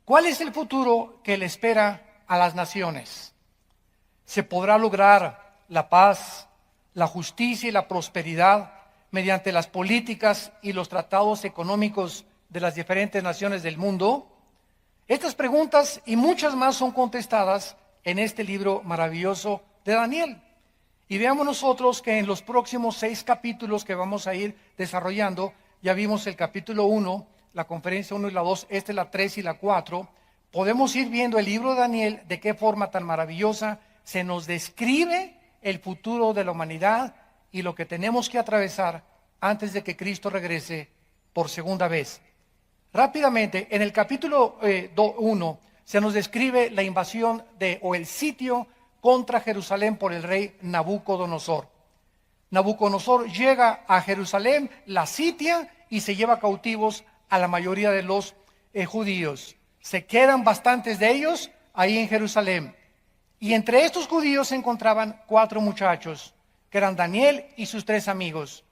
¿Cuál es el futuro que le espera a las naciones? ¿Se podrá lograr la paz, la justicia y la prosperidad mediante las políticas y los tratados económicos de las diferentes naciones del mundo? Estas preguntas y muchas más son contestadas en este libro maravilloso de Daniel. Y veamos nosotros que en los próximos 6 capítulos que vamos a ir desarrollando, ya vimos el capítulo 1, la conferencia 1 y la 2, esta es la 3 y la 4, podemos ir viendo el libro de Daniel de qué forma tan maravillosa se nos describe el futuro de la humanidad y lo que tenemos que atravesar antes de que Cristo regrese por segunda vez. Rápidamente, en el capítulo 1 se nos describe la invasión o el sitio contra Jerusalén por el rey Nabucodonosor. Nabucodonosor llega a Jerusalén, la sitia y se lleva cautivos a la mayoría de los judíos. Se quedan bastantes de ellos ahí en Jerusalén. Y entre estos judíos se encontraban 4 muchachos, que eran Daniel y sus 3 amigos.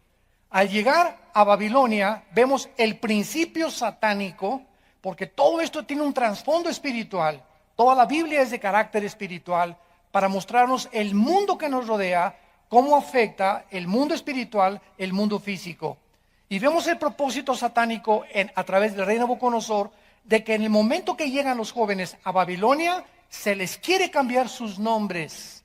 Al llegar a Babilonia, vemos el principio satánico, porque todo esto tiene un trasfondo espiritual. Toda la Biblia es de carácter espiritual, para mostrarnos el mundo que nos rodea, cómo afecta el mundo espiritual, el mundo físico. Y vemos el propósito satánico a través del rey Nabucodonosor, de que en el momento que llegan los jóvenes a Babilonia, se les quiere cambiar sus nombres,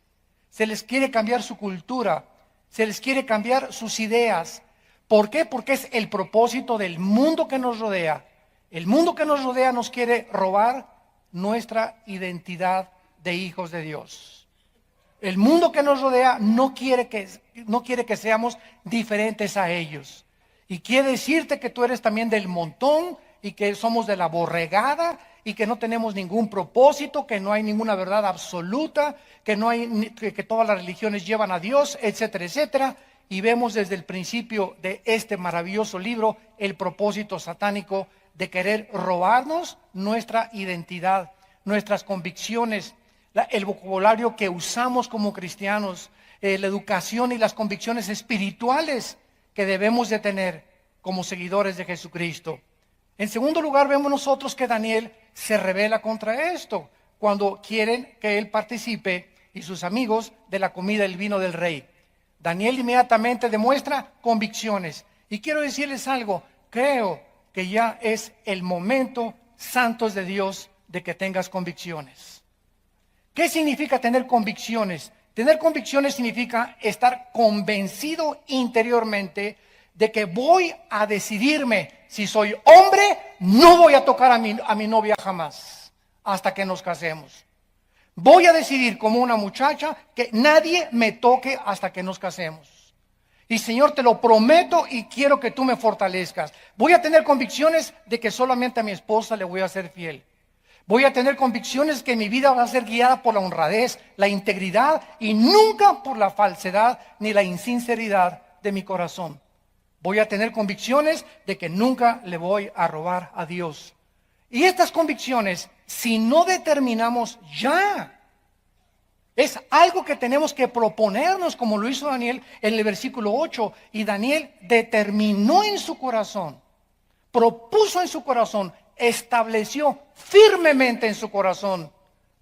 se les quiere cambiar su cultura, se les quiere cambiar sus ideas. ¿Por qué? Porque es el propósito del mundo que nos rodea. El mundo que nos rodea nos quiere robar nuestra identidad de hijos de Dios. El mundo que nos rodea no quiere que seamos diferentes a ellos. Y quiere decirte que tú eres también del montón y que somos de la borregada y que no tenemos ningún propósito, que no hay ninguna verdad absoluta, que todas las religiones llevan a Dios, etcétera, etcétera. Y vemos desde el principio de este maravilloso libro el propósito satánico de querer robarnos nuestra identidad, nuestras convicciones, el vocabulario que usamos como cristianos, la educación y las convicciones espirituales que debemos de tener como seguidores de Jesucristo. En segundo lugar, vemos nosotros que Daniel se rebela contra esto, cuando quieren que él participe y sus amigos de la comida y el vino del rey. Daniel inmediatamente demuestra convicciones. Y quiero decirles algo, creo que ya es el momento, santos de Dios, de que tengas convicciones. ¿Qué significa tener convicciones? Tener convicciones significa estar convencido interiormente de que voy a decidirme. Si soy hombre, no voy a tocar a mi novia jamás, hasta que nos casemos. Voy a decidir como una muchacha que nadie me toque hasta que nos casemos. Y Señor, te lo prometo y quiero que tú me fortalezcas. Voy a tener convicciones de que solamente a mi esposa le voy a ser fiel. Voy a tener convicciones que mi vida va a ser guiada por la honradez, la integridad y nunca por la falsedad ni la insinceridad de mi corazón. Voy a tener convicciones de que nunca le voy a robar a Dios. Y estas convicciones, si no determinamos ya, es algo que tenemos que proponernos, como lo hizo Daniel en el versículo 8. Y Daniel determinó en su corazón, propuso en su corazón, estableció firmemente en su corazón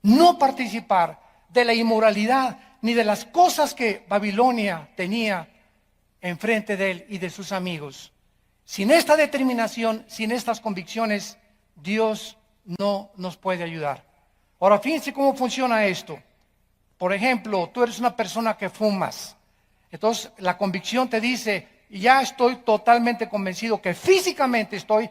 no participar de la inmoralidad ni de las cosas que Babilonia tenía enfrente de él y de sus amigos. Sin esta determinación, sin estas convicciones, Dios no nos puede ayudar. Ahora, fíjense cómo funciona esto. Por ejemplo, tú eres una persona que fumas. Entonces, la convicción te dice, ya estoy totalmente convencido que físicamente estoy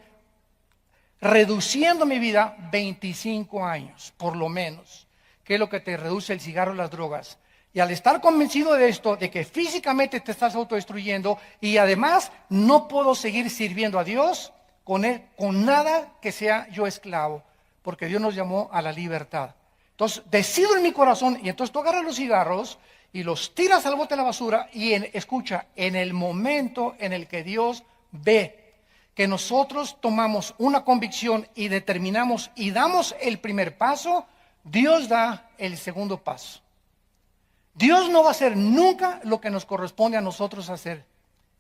reduciendo mi vida 25 años, por lo menos, que es lo que te reduce el cigarro y las drogas. Y al estar convencido de esto, de que físicamente te estás autodestruyendo y además no puedo seguir sirviendo a Dios con nada que sea yo esclavo, porque Dios nos llamó a la libertad. Entonces, decido en mi corazón y entonces tú agarras los cigarros y los tiras al bote de la basura y escucha, en el momento en el que Dios ve que nosotros tomamos una convicción y determinamos y damos el primer paso, Dios da el segundo paso. Dios no va a hacer nunca lo que nos corresponde a nosotros hacer.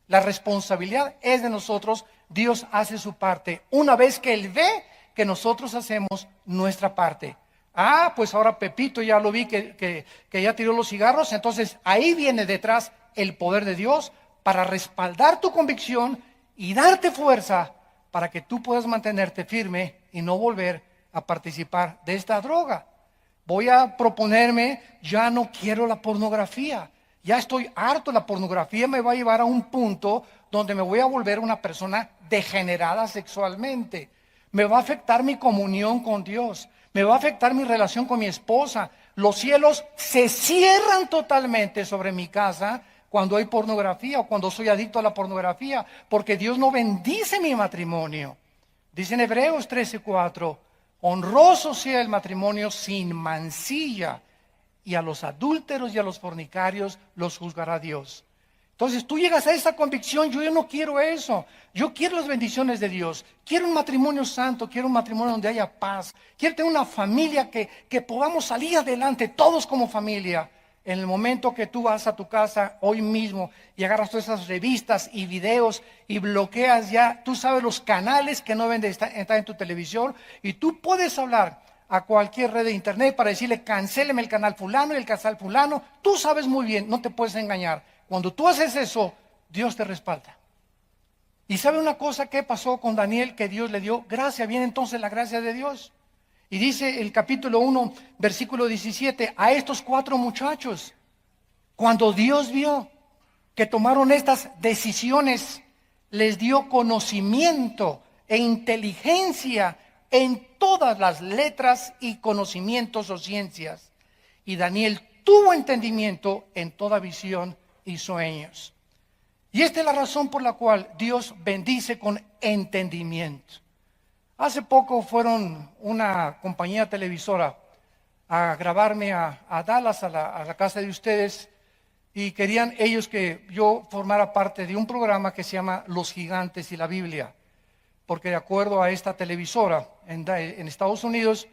La responsabilidad es de nosotros. Dios hace su parte. Una vez que Él ve que nosotros hacemos nuestra parte. Ah, pues ahora Pepito ya lo vi que ya tiró los cigarros, entonces ahí viene detrás el poder de Dios para respaldar tu convicción y darte fuerza para que tú puedas mantenerte firme y no volver a participar de esta droga. Voy a proponerme, ya no quiero la pornografía, ya estoy harto, la pornografía me va a llevar a un punto donde me voy a volver una persona degenerada sexualmente. Me va a afectar mi comunión con Dios, me va a afectar mi relación con mi esposa. Los cielos se cierran totalmente sobre mi casa cuando hay pornografía o cuando soy adicto a la pornografía, porque Dios no bendice mi matrimonio. Dice en Hebreos 13:4, honroso sea el matrimonio sin mancilla, y a los adúlteros y a los fornicarios los juzgará Dios. Entonces tú llegas a esa convicción, yo no quiero eso, yo quiero las bendiciones de Dios, quiero un matrimonio santo, quiero un matrimonio donde haya paz, quiero tener una familia que podamos salir adelante todos como familia. En el momento que tú vas a tu casa hoy mismo y agarras todas esas revistas y videos y bloqueas ya, tú sabes los canales que no deben de estar en tu televisión, y tú puedes hablar a cualquier red de internet para decirle cancéleme el canal fulano y el canal fulano. Tú sabes muy bien, no te puedes engañar. Cuando tú haces eso, Dios te respalda. ¿Y sabe una cosa que pasó con Daniel? Que Dios le dio gracia. Viene entonces la gracia de Dios. Y dice el capítulo 1, versículo 17, a estos 4 muchachos, cuando Dios vio que tomaron estas decisiones, les dio conocimiento e inteligencia en todas las letras y conocimientos o ciencias. Y Daniel tuvo entendimiento en toda visión y sueños. Y esta es la razón por la cual Dios bendice con entendimiento. Hace poco fueron una compañía televisora a grabarme a Dallas, a la casa de ustedes, y querían ellos que yo formara parte de un programa que se llama Los Gigantes y la Biblia, porque de acuerdo a esta televisora en Estados Unidos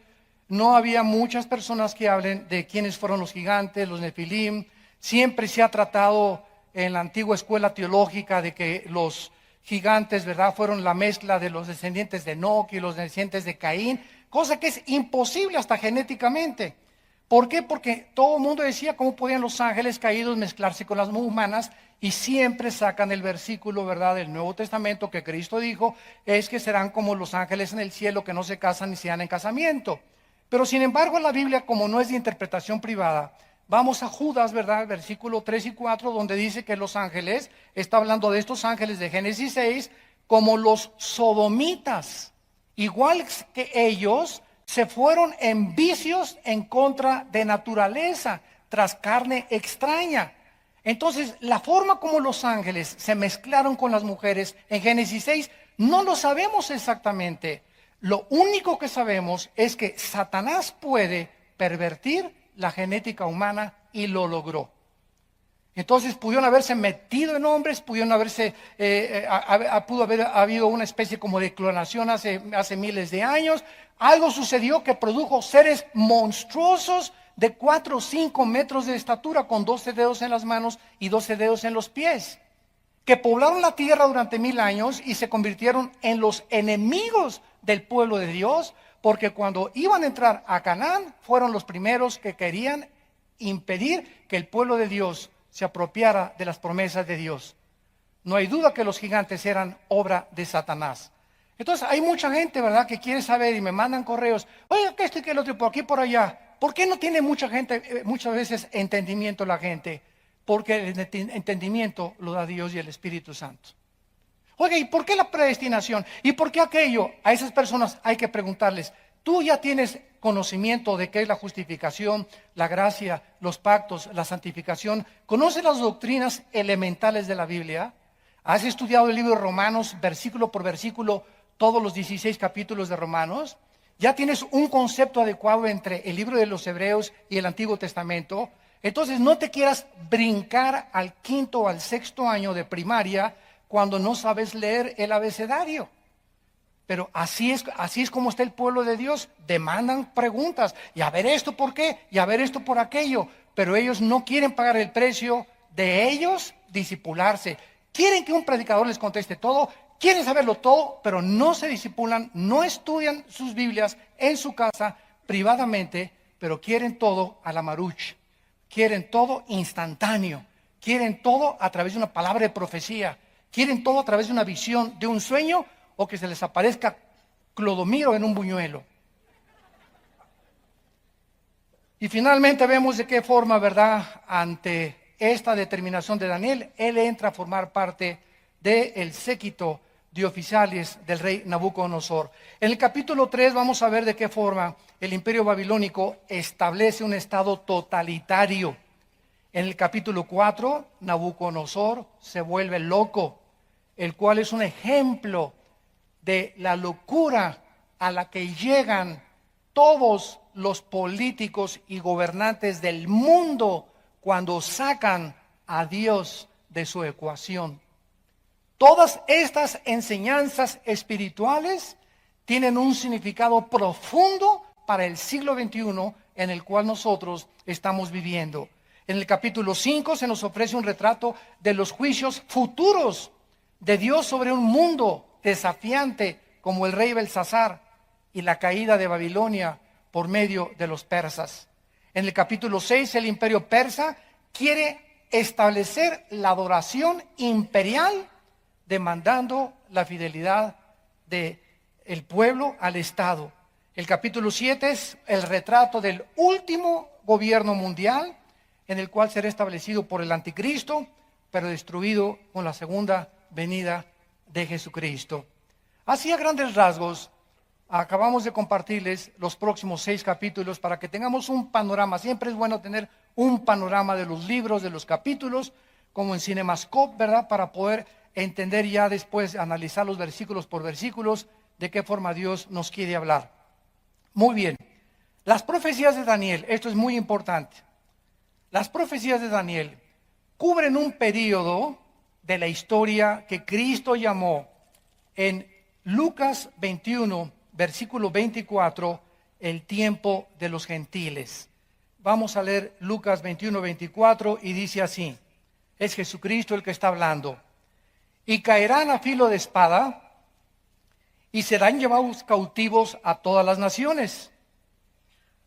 no había muchas personas que hablen de quiénes fueron los gigantes, los Nefilim. Siempre se ha tratado en la antigua escuela teológica de que los gigantes, ¿verdad?, fueron la mezcla de los descendientes de Enoc y los descendientes de Caín, cosa que es imposible hasta genéticamente. ¿Por qué? Porque todo el mundo decía cómo podían los ángeles caídos mezclarse con las humanas, y siempre sacan el versículo, ¿verdad?, del Nuevo Testamento que Cristo dijo, es que serán como los ángeles en el cielo que no se casan ni se dan en casamiento. Pero sin embargo la Biblia, como no es de interpretación privada, vamos a Judas, ¿verdad?, versículo 3 y 4, donde dice que los ángeles, está hablando de estos ángeles de Génesis 6, como los sodomitas, igual que ellos, se fueron en vicios en contra de naturaleza, tras carne extraña. Entonces, la forma como los ángeles se mezclaron con las mujeres en Génesis 6, no lo sabemos exactamente. Lo único que sabemos es que Satanás puede pervertir la genética humana, y lo logró. Entonces pudieron haberse metido en hombres, pudieron haberse, pudo haber habido una especie como de clonación hace miles de años. Algo sucedió que produjo seres monstruosos de 4 o 5 metros de estatura, con 12 dedos en las manos y 12 dedos en los pies, que poblaron la tierra durante 1000 años y se convirtieron en los enemigos del pueblo de Dios, porque cuando iban a entrar a Canaán, fueron los primeros que querían impedir que el pueblo de Dios se apropiara de las promesas de Dios. No hay duda que los gigantes eran obra de Satanás. Entonces hay mucha gente, ¿verdad?, que quiere saber y me mandan correos, oye, que esto y que el otro, por aquí, por allá. ¿Por qué no tiene mucha gente, muchas veces, entendimiento la gente? Porque el entendimiento lo da Dios y el Espíritu Santo. Oiga, ¿y por qué la predestinación? ¿Y por qué aquello? A esas personas hay que preguntarles, ¿tú ya tienes conocimiento de qué es la justificación, la gracia, los pactos, la santificación? ¿Conoces las doctrinas elementales de la Biblia? ¿Has estudiado el libro de Romanos, versículo por versículo, todos los 16 capítulos de Romanos? ¿Ya tienes un concepto adecuado entre el libro de los Hebreos y el Antiguo Testamento? Entonces no te quieras brincar al 5º o al 6º año de primaria cuando no sabes leer el abecedario. Pero así es como está el pueblo de Dios. Demandan preguntas. Y a ver esto por qué, y a ver esto por aquello. Pero ellos no quieren pagar el precio de ellos discipularse. Quieren que un predicador les conteste todo. quieren saberlo todo, pero no se disipulan, no estudian sus Biblias en su casa privadamente, pero quieren todo a la maruch, quieren todo instantáneo, quieren todo a través de una palabra de profecía, quieren todo a través de una visión, de un sueño, o que se les aparezca Clodomiro en un buñuelo. Y finalmente vemos de qué forma, ¿verdad?, ante esta determinación de Daniel, él entra a formar parte del séquito de oficiales del rey Nabucodonosor. En el capítulo 3 vamos a ver de qué forma el imperio babilónico establece un estado totalitario. En el capítulo 4, Nabucodonosor se vuelve loco, el cual es un ejemplo de la locura a la que llegan todos los políticos y gobernantes del mundo cuando sacan a Dios de su ecuación. Todas estas enseñanzas espirituales tienen un significado profundo para el siglo XXI en el cual nosotros estamos viviendo. En el capítulo 5 se nos ofrece un retrato de los juicios futuros de Dios sobre un mundo desafiante como el rey Belsasar y la caída de Babilonia por medio de los persas. En el capítulo 6 el imperio persa quiere establecer la adoración imperial, demandando la fidelidad del pueblo al Estado. El capítulo 7 es el retrato del último gobierno mundial, en el cual será establecido por el anticristo, pero destruido con la segunda venida de Jesucristo. Así, a grandes rasgos, acabamos de compartirles los próximos 6 capítulos para que tengamos un panorama. Siempre es bueno tener un panorama de los libros, de los capítulos, como en CinemaScope, ¿verdad?, para poder entender ya después, analizar los versículos por versículos, de qué forma Dios nos quiere hablar. Muy bien, las profecías de Daniel, esto es muy importante. Las profecías de Daniel cubren un periodo de la historia que Cristo llamó en Lucas 21, versículo 24, el tiempo de los gentiles. Vamos a leer Lucas 21, 24 y dice así, es Jesucristo el que está hablando. Y caerán a filo de espada y serán llevados cautivos a todas las naciones.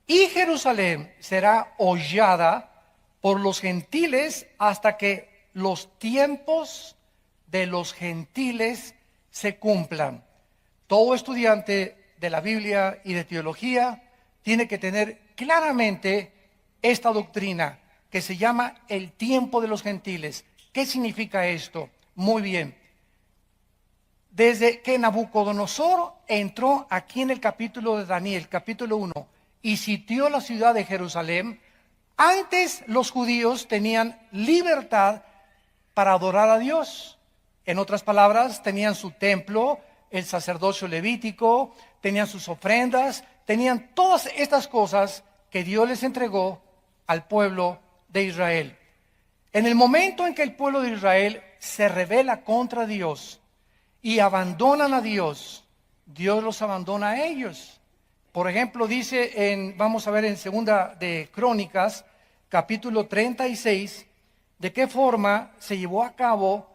Y Jerusalén será hollada por los gentiles hasta que los tiempos de los gentiles se cumplan. Todo estudiante de la Biblia y de teología tiene que tener claramente esta doctrina que se llama el tiempo de los gentiles. ¿Qué significa esto? Muy bien. Desde que Nabucodonosor entró aquí en el capítulo de Daniel, capítulo 1, y sitió la ciudad de Jerusalén, antes los judíos tenían libertad para adorar a Dios. En otras palabras, tenían su templo, el sacerdocio levítico, tenían sus ofrendas, tenían todas estas cosas que Dios les entregó al pueblo de Israel. En el momento en que el pueblo de Israel se rebela contra Dios y abandonan a Dios, Dios los abandona a ellos. Por ejemplo, dice vamos a ver en Segunda de Crónicas, capítulo 36, de qué forma se llevó a cabo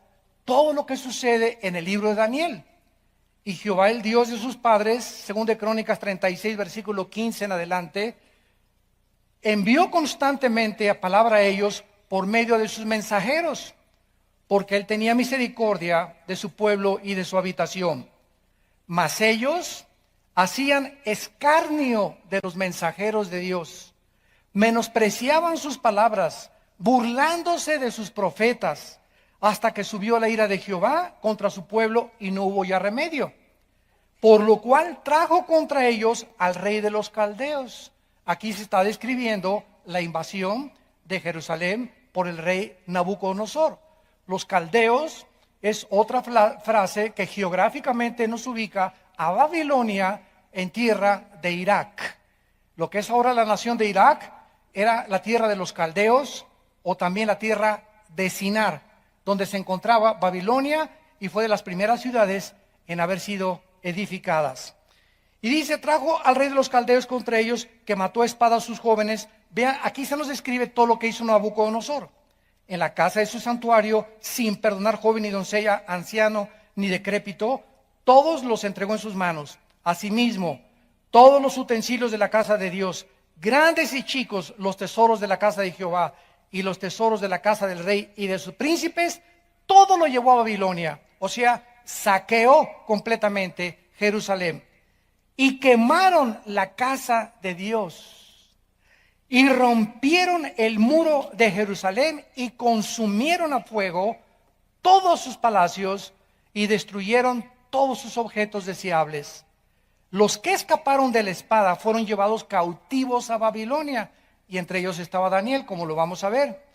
todo lo que sucede en el libro de Daniel. Y Jehová, el Dios de sus padres, Segunda de Crónicas 36, versículo 15 en adelante, envió constantemente a palabra a ellos por medio de sus mensajeros, porque él tenía misericordia de su pueblo y de su habitación. Mas ellos hacían escarnio de los mensajeros de Dios, menospreciaban sus palabras, burlándose de sus profetas, hasta que subió la ira de Jehová contra su pueblo y no hubo ya remedio. Por lo cual trajo contra ellos al rey de los caldeos. Aquí se está describiendo la invasión de Jerusalén por el rey Nabucodonosor. Los caldeos es otra frase que geográficamente nos ubica a Babilonia en tierra de Irak. Lo que es ahora la nación de Irak era la tierra de los caldeos o también la tierra de Sinar, donde se encontraba Babilonia y fue de las primeras ciudades en haber sido edificadas. Y dice, trajo al rey de los caldeos contra ellos, que mató a espada a sus jóvenes. Vean, aquí se nos describe todo lo que hizo Nabucodonosor. En la casa de su santuario, sin perdonar joven ni doncella, anciano, ni decrépito, todos los entregó en sus manos. Asimismo, todos los utensilios de la casa de Dios, grandes y chicos, los tesoros de la casa de Jehová y los tesoros de la casa del rey y de sus príncipes, todo lo llevó a Babilonia. O sea, saqueó completamente Jerusalén. Y quemaron la casa de Dios. Y rompieron el muro de Jerusalén y consumieron a fuego todos sus palacios y destruyeron todos sus objetos deseables. Los que escaparon de la espada fueron llevados cautivos a Babilonia, y entre ellos estaba Daniel, como lo vamos a ver.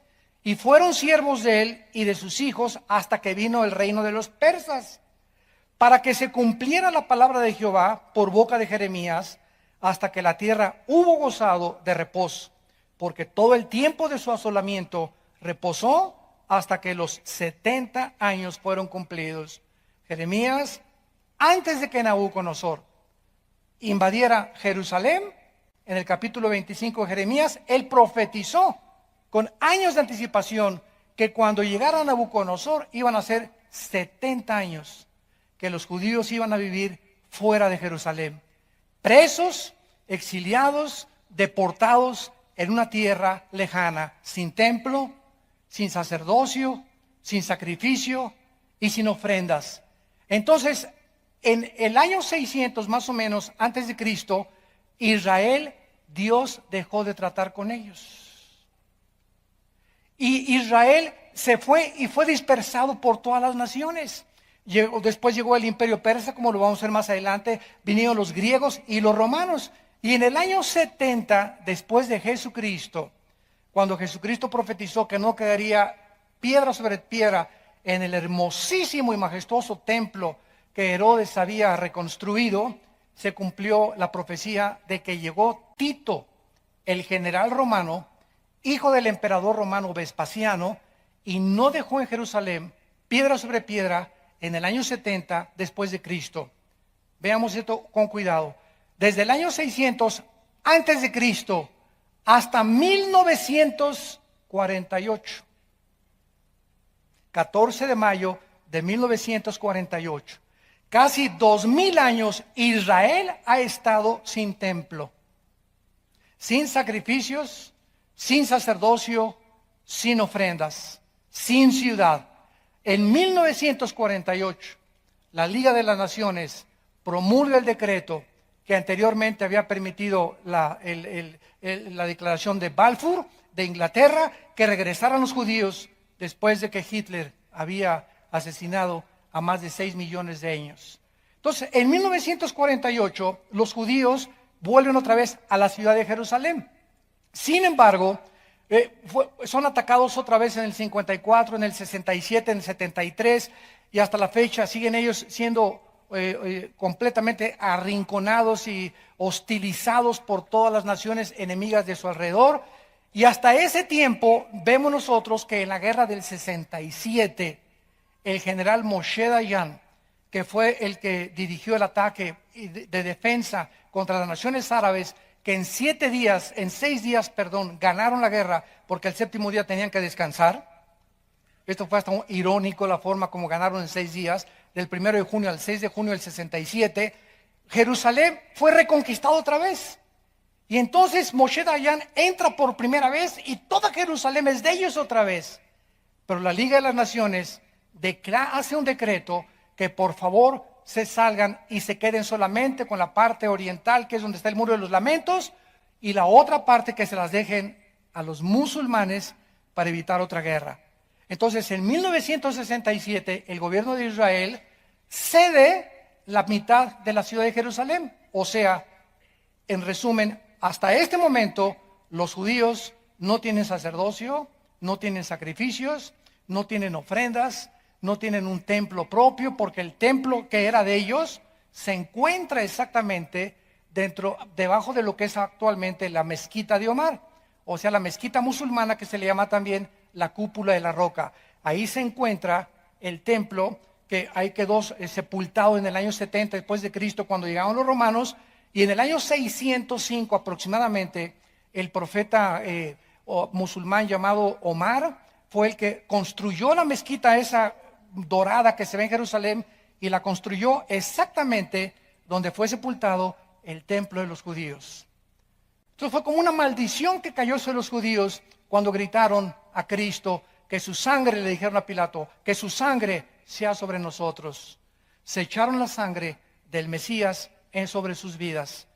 Y fueron siervos de él y de sus hijos hasta que vino el reino de los persas, para que se cumpliera la palabra de Jehová por boca de Jeremías, hasta que la tierra hubo gozado de reposo, porque todo el tiempo de su asolamiento reposó hasta que los 70 años fueron cumplidos. Jeremías, antes de que Nabucodonosor invadiera Jerusalén, en el capítulo 25 de Jeremías, él profetizó con años de anticipación que cuando llegara Nabucodonosor iban a ser 70 años que los judíos iban a vivir fuera de Jerusalén, presos, exiliados, deportados en una tierra lejana, sin templo, sin sacerdocio, sin sacrificio y sin ofrendas. Entonces, en el año 600 más o menos antes de Cristo, Israel, Dios dejó de tratar con ellos. Y Israel se fue y fue dispersado por todas las naciones. Después llegó el imperio persa, como lo vamos a ver más adelante, vinieron los griegos y los romanos. Y en el año 70 después de Jesucristo, cuando Jesucristo profetizó que no quedaría piedra sobre piedra en el hermosísimo y majestuoso templo que Herodes había reconstruido, se cumplió la profecía de que llegó Tito, el general romano, hijo del emperador romano Vespasiano, y no dejó en Jerusalén piedra sobre piedra en el año 70 después de Cristo. Veamos esto con cuidado. Desde el año 600 antes de Cristo hasta 1948, 14 de mayo de 1948, casi 2000 años, Israel ha estado sin templo, sin sacrificios, sin sacerdocio, sin ofrendas, sin ciudad. En 1948, la Liga de las Naciones promulga el decreto que anteriormente había permitido la declaración de Balfour de Inglaterra, que regresaran los judíos después de que Hitler había asesinado a más de 6 millones de ellos. Entonces, en 1948, los judíos vuelven otra vez a la ciudad de Jerusalén. Sin embargo, son atacados otra vez en el 54, en el 67, en el 73, y hasta la fecha siguen ellos siendo completamente arrinconados y hostilizados por todas las naciones enemigas de su alrededor. Y hasta ese tiempo vemos nosotros que en la guerra del 67, el general Moshe Dayan, que fue el que dirigió el ataque de defensa contra las naciones árabes, que en 6 días, ganaron la guerra, porque el 7º día tenían que descansar. Esto fue hasta irónico la forma como ganaron en 6 días, del 1 de junio al 6 de junio del 67. Jerusalén fue reconquistado otra vez. Y entonces Moshe Dayan entra por primera vez y toda Jerusalén es de ellos otra vez. Pero la Liga de las Naciones hace un decreto que por favor se salgan y se queden solamente con la parte oriental, que es donde está el Muro de los Lamentos, y la otra parte que se las dejen a los musulmanes para evitar otra guerra. Entonces, en 1967, el gobierno de Israel cede la mitad de la ciudad de Jerusalén. O sea, en resumen, hasta este momento, los judíos no tienen sacerdocio, no tienen sacrificios, no tienen ofrendas, no tienen un templo propio, porque el templo que era de ellos se encuentra exactamente debajo de lo que es actualmente la mezquita de Omar, o sea, la mezquita musulmana, que se le llama también la cúpula de la roca. Ahí se encuentra el templo que ahí quedó sepultado en el año 70 después de Cristo, cuando llegaron los romanos, y en el año 605 aproximadamente, el profeta musulmán llamado Omar fue el que construyó la mezquita esa dorada que se ve en Jerusalén, y la construyó exactamente donde fue sepultado el templo de los judíos. Entonces fue como una maldición que cayó sobre los judíos cuando gritaron a Cristo que su sangre, le dijeron a Pilato, que su sangre sea sobre nosotros. Se echaron la sangre del Mesías sobre sus vidas.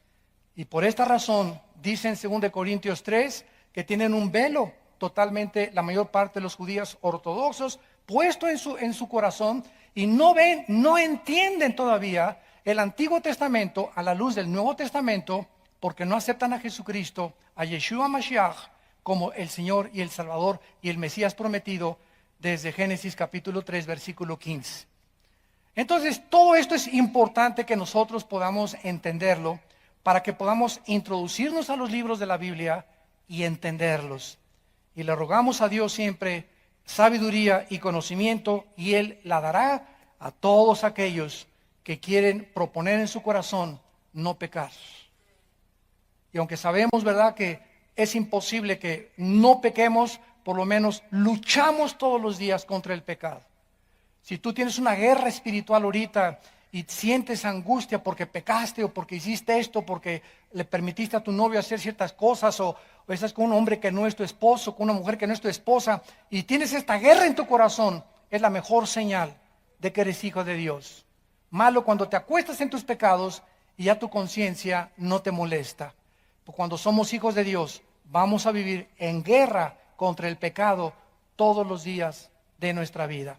Y por esta razón, dice en 2 Corintios 3, que tienen un velo totalmente, la mayor parte de los judíos ortodoxos, puesto en su corazón, y no ven, no entienden todavía el Antiguo Testamento a la luz del Nuevo Testamento, porque no aceptan a Jesucristo, a Yeshua Mashiach, como el Señor y el Salvador y el Mesías prometido desde Génesis capítulo 3, versículo 15. Entonces, todo esto es importante que nosotros podamos entenderlo para que podamos introducirnos a los libros de la Biblia y entenderlos. Y le rogamos a Dios siempre sabiduría y conocimiento, y Él la dará a todos aquellos que quieren proponer en su corazón no pecar. Y aunque sabemos, ¿verdad?, que es imposible que no pequemos, por lo menos luchamos todos los días contra el pecado. Si tú tienes una guerra espiritual ahorita y sientes angustia porque pecaste o porque hiciste esto, porque le permitiste a tu novio hacer ciertas cosas, o estás con un hombre que no es tu esposo, con una mujer que no es tu esposa, y tienes esta guerra en tu corazón, es la mejor señal de que eres hijo de Dios. Malo cuando te acuestas en tus pecados y ya tu conciencia no te molesta. Cuando somos hijos de Dios, vamos a vivir en guerra contra el pecado todos los días de nuestra vida.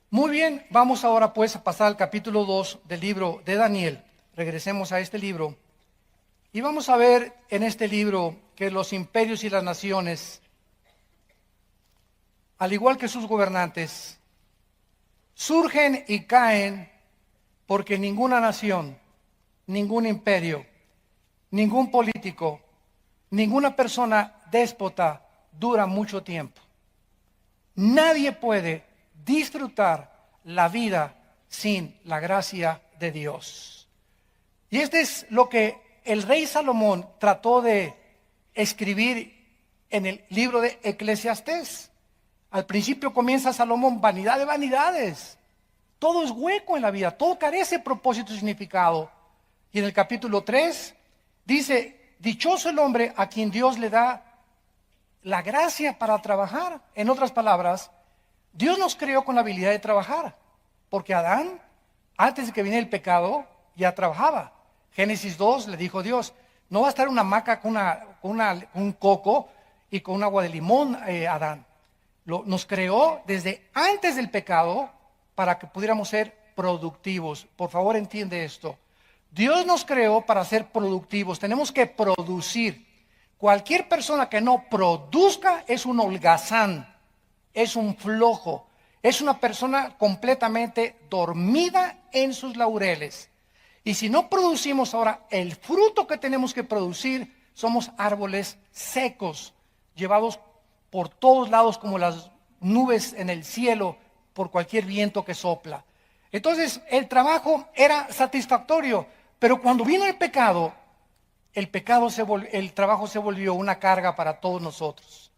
Muy bien, vamos ahora pues a pasar al capítulo 2 del libro de Daniel. Regresemos a este libro y vamos a ver en este libro que los imperios y las naciones, al igual que sus gobernantes, surgen y caen porque ninguna nación, ningún imperio, ningún político, ninguna persona déspota dura mucho tiempo. Nadie puede disfrutar la vida sin la gracia de Dios. Y este es lo que el rey Salomón trató de escribir en el libro de Eclesiastés. Al principio comienza Salomón: vanidad de vanidades. Todo es hueco en la vida, todo carece de propósito y significado. Y en el capítulo 3 dice: dichoso el hombre a quien Dios le da la gracia para trabajar. En otras palabras, Dios nos creó con la habilidad de trabajar, porque Adán, antes de que viniera el pecado, ya trabajaba. Génesis 2 le dijo Dios: no va a estar una hamaca con un coco y con un agua de limón, Adán. Nos creó desde antes del pecado para que pudiéramos ser productivos. Por favor, entiende esto. Dios nos creó para ser productivos. Tenemos que producir. Cualquier persona que no produzca es un holgazán, es un flojo, es una persona completamente dormida en sus laureles. Y si no producimos ahora el fruto que tenemos que producir, somos árboles secos, llevados por todos lados como las nubes en el cielo por cualquier viento que sopla. Entonces el trabajo era satisfactorio, pero cuando vino el pecado, el trabajo se volvió una carga para todos nosotros.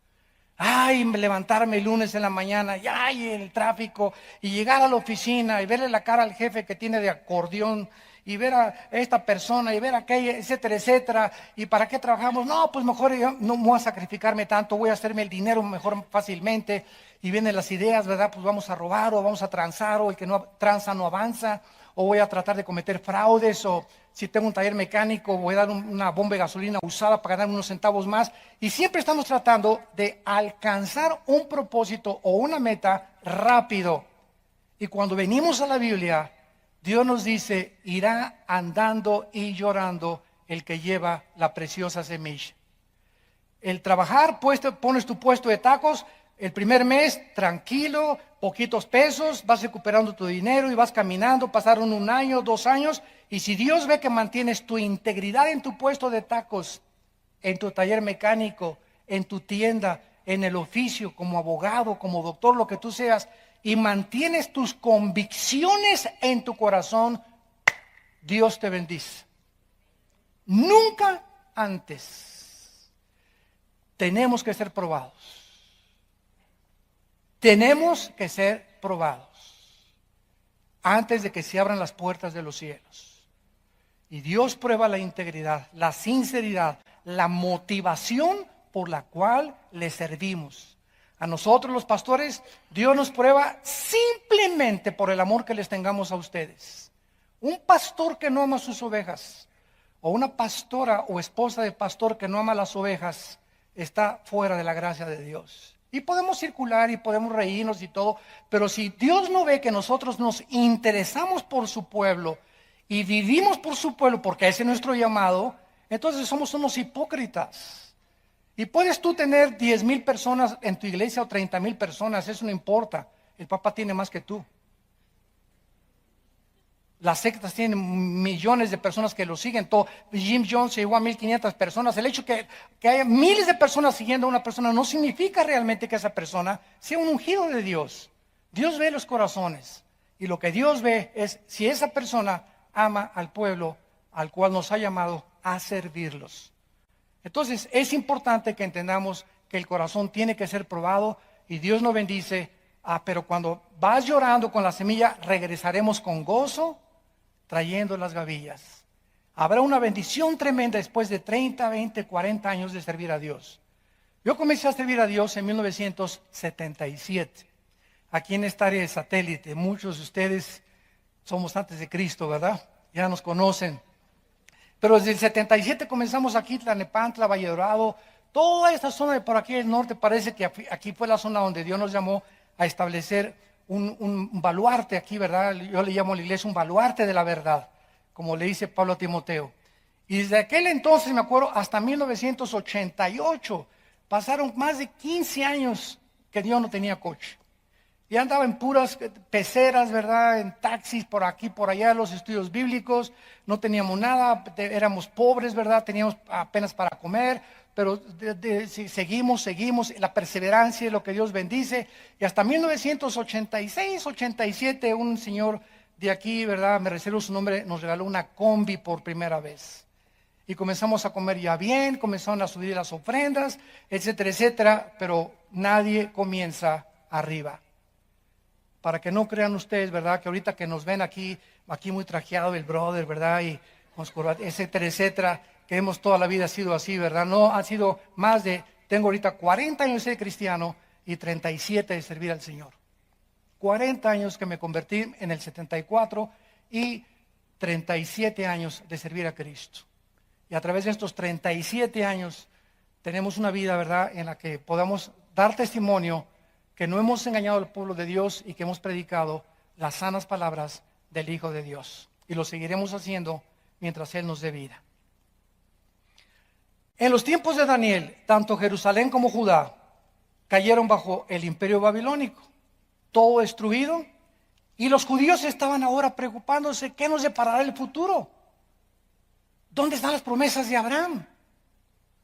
Ay, levantarme el lunes en la mañana, y ay, el tráfico, y llegar a la oficina y verle la cara al jefe que tiene de acordeón, y ver a esta persona, y ver a aquella, etcétera, etcétera. ¿Y para qué trabajamos? No, pues mejor yo no voy a sacrificarme tanto, voy a hacerme el dinero mejor fácilmente. Y vienen las ideas, ¿verdad? Pues vamos a robar, o vamos a transar, o el que no tranza no avanza, o voy a tratar de cometer fraudes, o si tengo un taller mecánico, voy a dar una bomba de gasolina usada para ganar unos centavos más. Y siempre estamos tratando de alcanzar un propósito o una meta rápido. Y cuando venimos a la Biblia, Dios nos dice: irá andando y llorando el que lleva la preciosa semilla. El trabajar, pones tu puesto de tacos, el primer mes, tranquilo, poquitos pesos, vas recuperando tu dinero y vas caminando, pasaron 1 año, 2 años, y si Dios ve que mantienes tu integridad en tu puesto de tacos, en tu taller mecánico, en tu tienda, en el oficio, como abogado, como doctor, lo que tú seas, y mantienes tus convicciones en tu corazón, Dios te bendice. Nunca antes. Tenemos que ser probados. Tenemos que ser probados. antes de que se abran las puertas de los cielos. Y Dios prueba la integridad, la sinceridad, la motivación por la cual le servimos. A nosotros los pastores, Dios nos prueba simplemente por el amor que les tengamos a ustedes. Un pastor que no ama a sus ovejas, o una pastora o esposa de pastor que no ama a las ovejas, está fuera de la gracia de Dios. Y podemos circular y podemos reírnos y todo, pero si Dios no ve que nosotros nos interesamos por su pueblo y vivimos por su pueblo, porque ese es nuestro llamado, entonces somos unos hipócritas. Y puedes tú tener 10,000 personas en tu iglesia o 30,000 personas, eso no importa. El Papa tiene más que tú. Las sectas tienen millones de personas que lo siguen. Jim Jones llegó a 1,500 personas. El hecho que haya miles de personas siguiendo a una persona no significa realmente que esa persona sea un ungido de Dios. Dios ve los corazones. Y lo que Dios ve es si esa persona ama al pueblo al cual nos ha llamado a servirlos. Entonces es importante que entendamos que el corazón tiene que ser probado y Dios nos bendice. Pero cuando vas llorando con la semilla, regresaremos con gozo, trayendo las gavillas. Habrá una bendición tremenda después de 30, 20, 40 años de servir a Dios. Yo comencé a servir a Dios en 1977, aquí en esta área de satélite. Muchos de ustedes somos antes de Cristo, ¿verdad? Ya nos conocen. Pero desde el 77 comenzamos aquí, Tlalnepantla, Valle Dorado, toda esta zona de por aquí del norte. Parece que aquí fue la zona donde Dios nos llamó a establecer un baluarte aquí, ¿verdad? Yo le llamo a la iglesia un baluarte de la verdad, como le dice Pablo a Timoteo. Y desde aquel entonces, me acuerdo, hasta 1988, pasaron más de 15 años que Dios no tenía coche. Y andaba en puras peceras, ¿verdad? En taxis por aquí, por allá, los estudios bíblicos. No teníamos nada, éramos pobres, ¿verdad? Teníamos apenas para comer. Pero seguimos, la perseverancia es lo que Dios bendice. Y hasta 1986, 87, un señor de aquí, ¿verdad? Me reservo su nombre, nos regaló una combi por primera vez. Y comenzamos a comer ya bien, comenzaron a subir las ofrendas, etcétera, etcétera. Pero nadie comienza arriba. Para que no crean ustedes, ¿verdad? Que ahorita que nos ven aquí muy trajeado el brother, ¿verdad? Y con etcétera, etcétera. Que hemos toda la vida sido así, ¿verdad? No, han sido tengo ahorita 40 años de ser cristiano y 37 de servir al Señor. 40 años que me convertí en el 74 y 37 años de servir a Cristo. Y a través de estos 37 años tenemos una vida, ¿verdad?, en la que podamos dar testimonio que no hemos engañado al pueblo de Dios y que hemos predicado las sanas palabras del Hijo de Dios. Y lo seguiremos haciendo mientras Él nos dé vida. En los tiempos de Daniel, tanto Jerusalén como Judá cayeron bajo el imperio babilónico, todo destruido, y los judíos estaban ahora preocupándose, ¿qué nos deparará el futuro? ¿Dónde están las promesas de Abraham?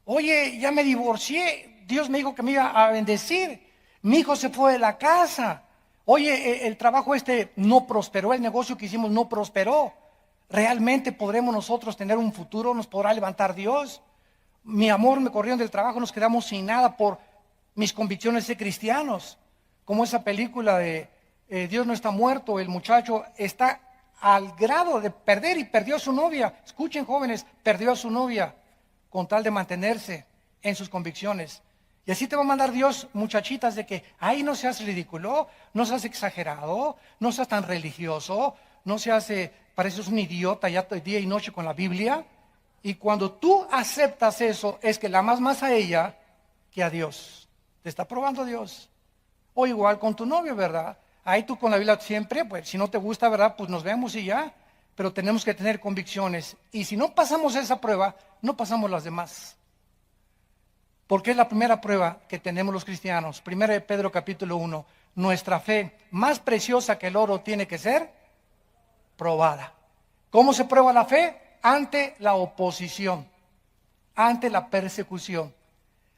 Oye, ya me divorcié, Dios me dijo que me iba a bendecir, mi hijo se fue de la casa, oye, el trabajo no prosperó, el negocio que hicimos no prosperó, ¿realmente podremos nosotros tener un futuro? ¿Nos podrá levantar Dios? Mi amor, me corrieron del trabajo, nos quedamos sin nada por mis convicciones de cristianos. Como esa película de Dios no está muerto, el muchacho está al grado de perder y perdió a su novia. Escuchen, jóvenes, perdió a su novia con tal de mantenerse en sus convicciones. Y así te va a mandar Dios, muchachitas, de que, ay, no seas ridículo, no seas exagerado, no seas tan religioso, no seas, pareces un idiota ya día y noche con la Biblia. Y cuando tú aceptas eso, es que la amas más a ella que a Dios. Te está probando Dios. O igual con tu novio, ¿verdad? Ahí tú con la Biblia siempre, pues si no te gusta, ¿verdad? Pues nos vemos y ya. Pero tenemos que tener convicciones. Y si no pasamos esa prueba, no pasamos las demás. Porque es la primera prueba que tenemos los cristianos. 1 de Pedro capítulo 1. Nuestra fe, más preciosa que el oro, tiene que ser probada. ¿Cómo se prueba la fe? Ante la oposición, ante la persecución.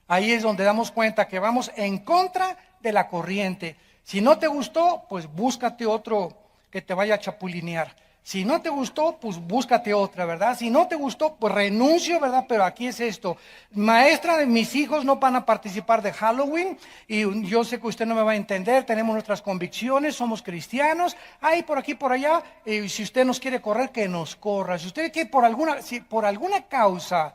Ahí es donde damos cuenta que vamos en contra de la corriente. Si no te gustó, pues búscate otro que te vaya a chapulinear. Si no te gustó, pues búscate otra, ¿verdad? Si no te gustó, pues renuncio, ¿verdad? Pero aquí es esto. Maestra, mis hijos no van a participar de Halloween y yo sé que usted no me va a entender, tenemos nuestras convicciones, somos cristianos, ahí por aquí, por allá, y si usted nos quiere correr, que nos corra. Si usted quiere si por alguna causa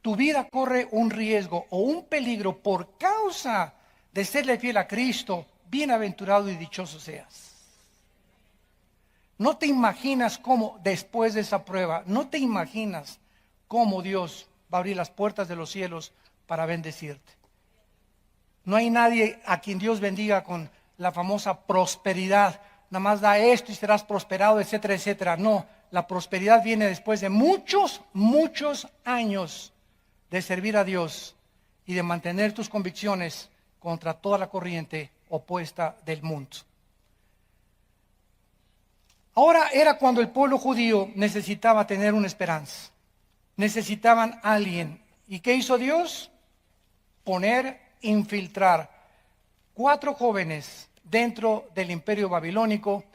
tu vida corre un riesgo o un peligro por causa de serle fiel a Cristo, bienaventurado y dichoso seas. No te imaginas cómo después de esa prueba, no te imaginas cómo Dios va a abrir las puertas de los cielos para bendecirte. No hay nadie a quien Dios bendiga con la famosa prosperidad. Nada más da esto y serás prosperado, etcétera, etcétera. No, la prosperidad viene después de muchos, muchos años de servir a Dios y de mantener tus convicciones contra toda la corriente opuesta del mundo. Ahora era cuando el pueblo judío necesitaba tener una esperanza. Necesitaban a alguien. ¿Y qué hizo Dios? Infiltrar 4 jóvenes dentro del imperio babilónico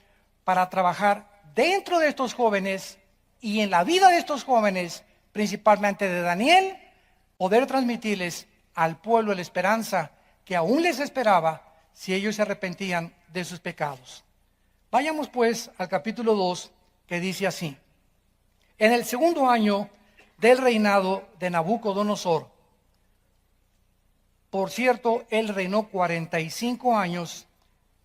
para trabajar dentro de estos jóvenes y en la vida de estos jóvenes, principalmente de Daniel, poder transmitirles al pueblo la esperanza que aún les esperaba si ellos se arrepentían de sus pecados. Vayamos pues al capítulo 2, que dice así: en el segundo año del reinado de Nabucodonosor, por cierto, él reinó 45 años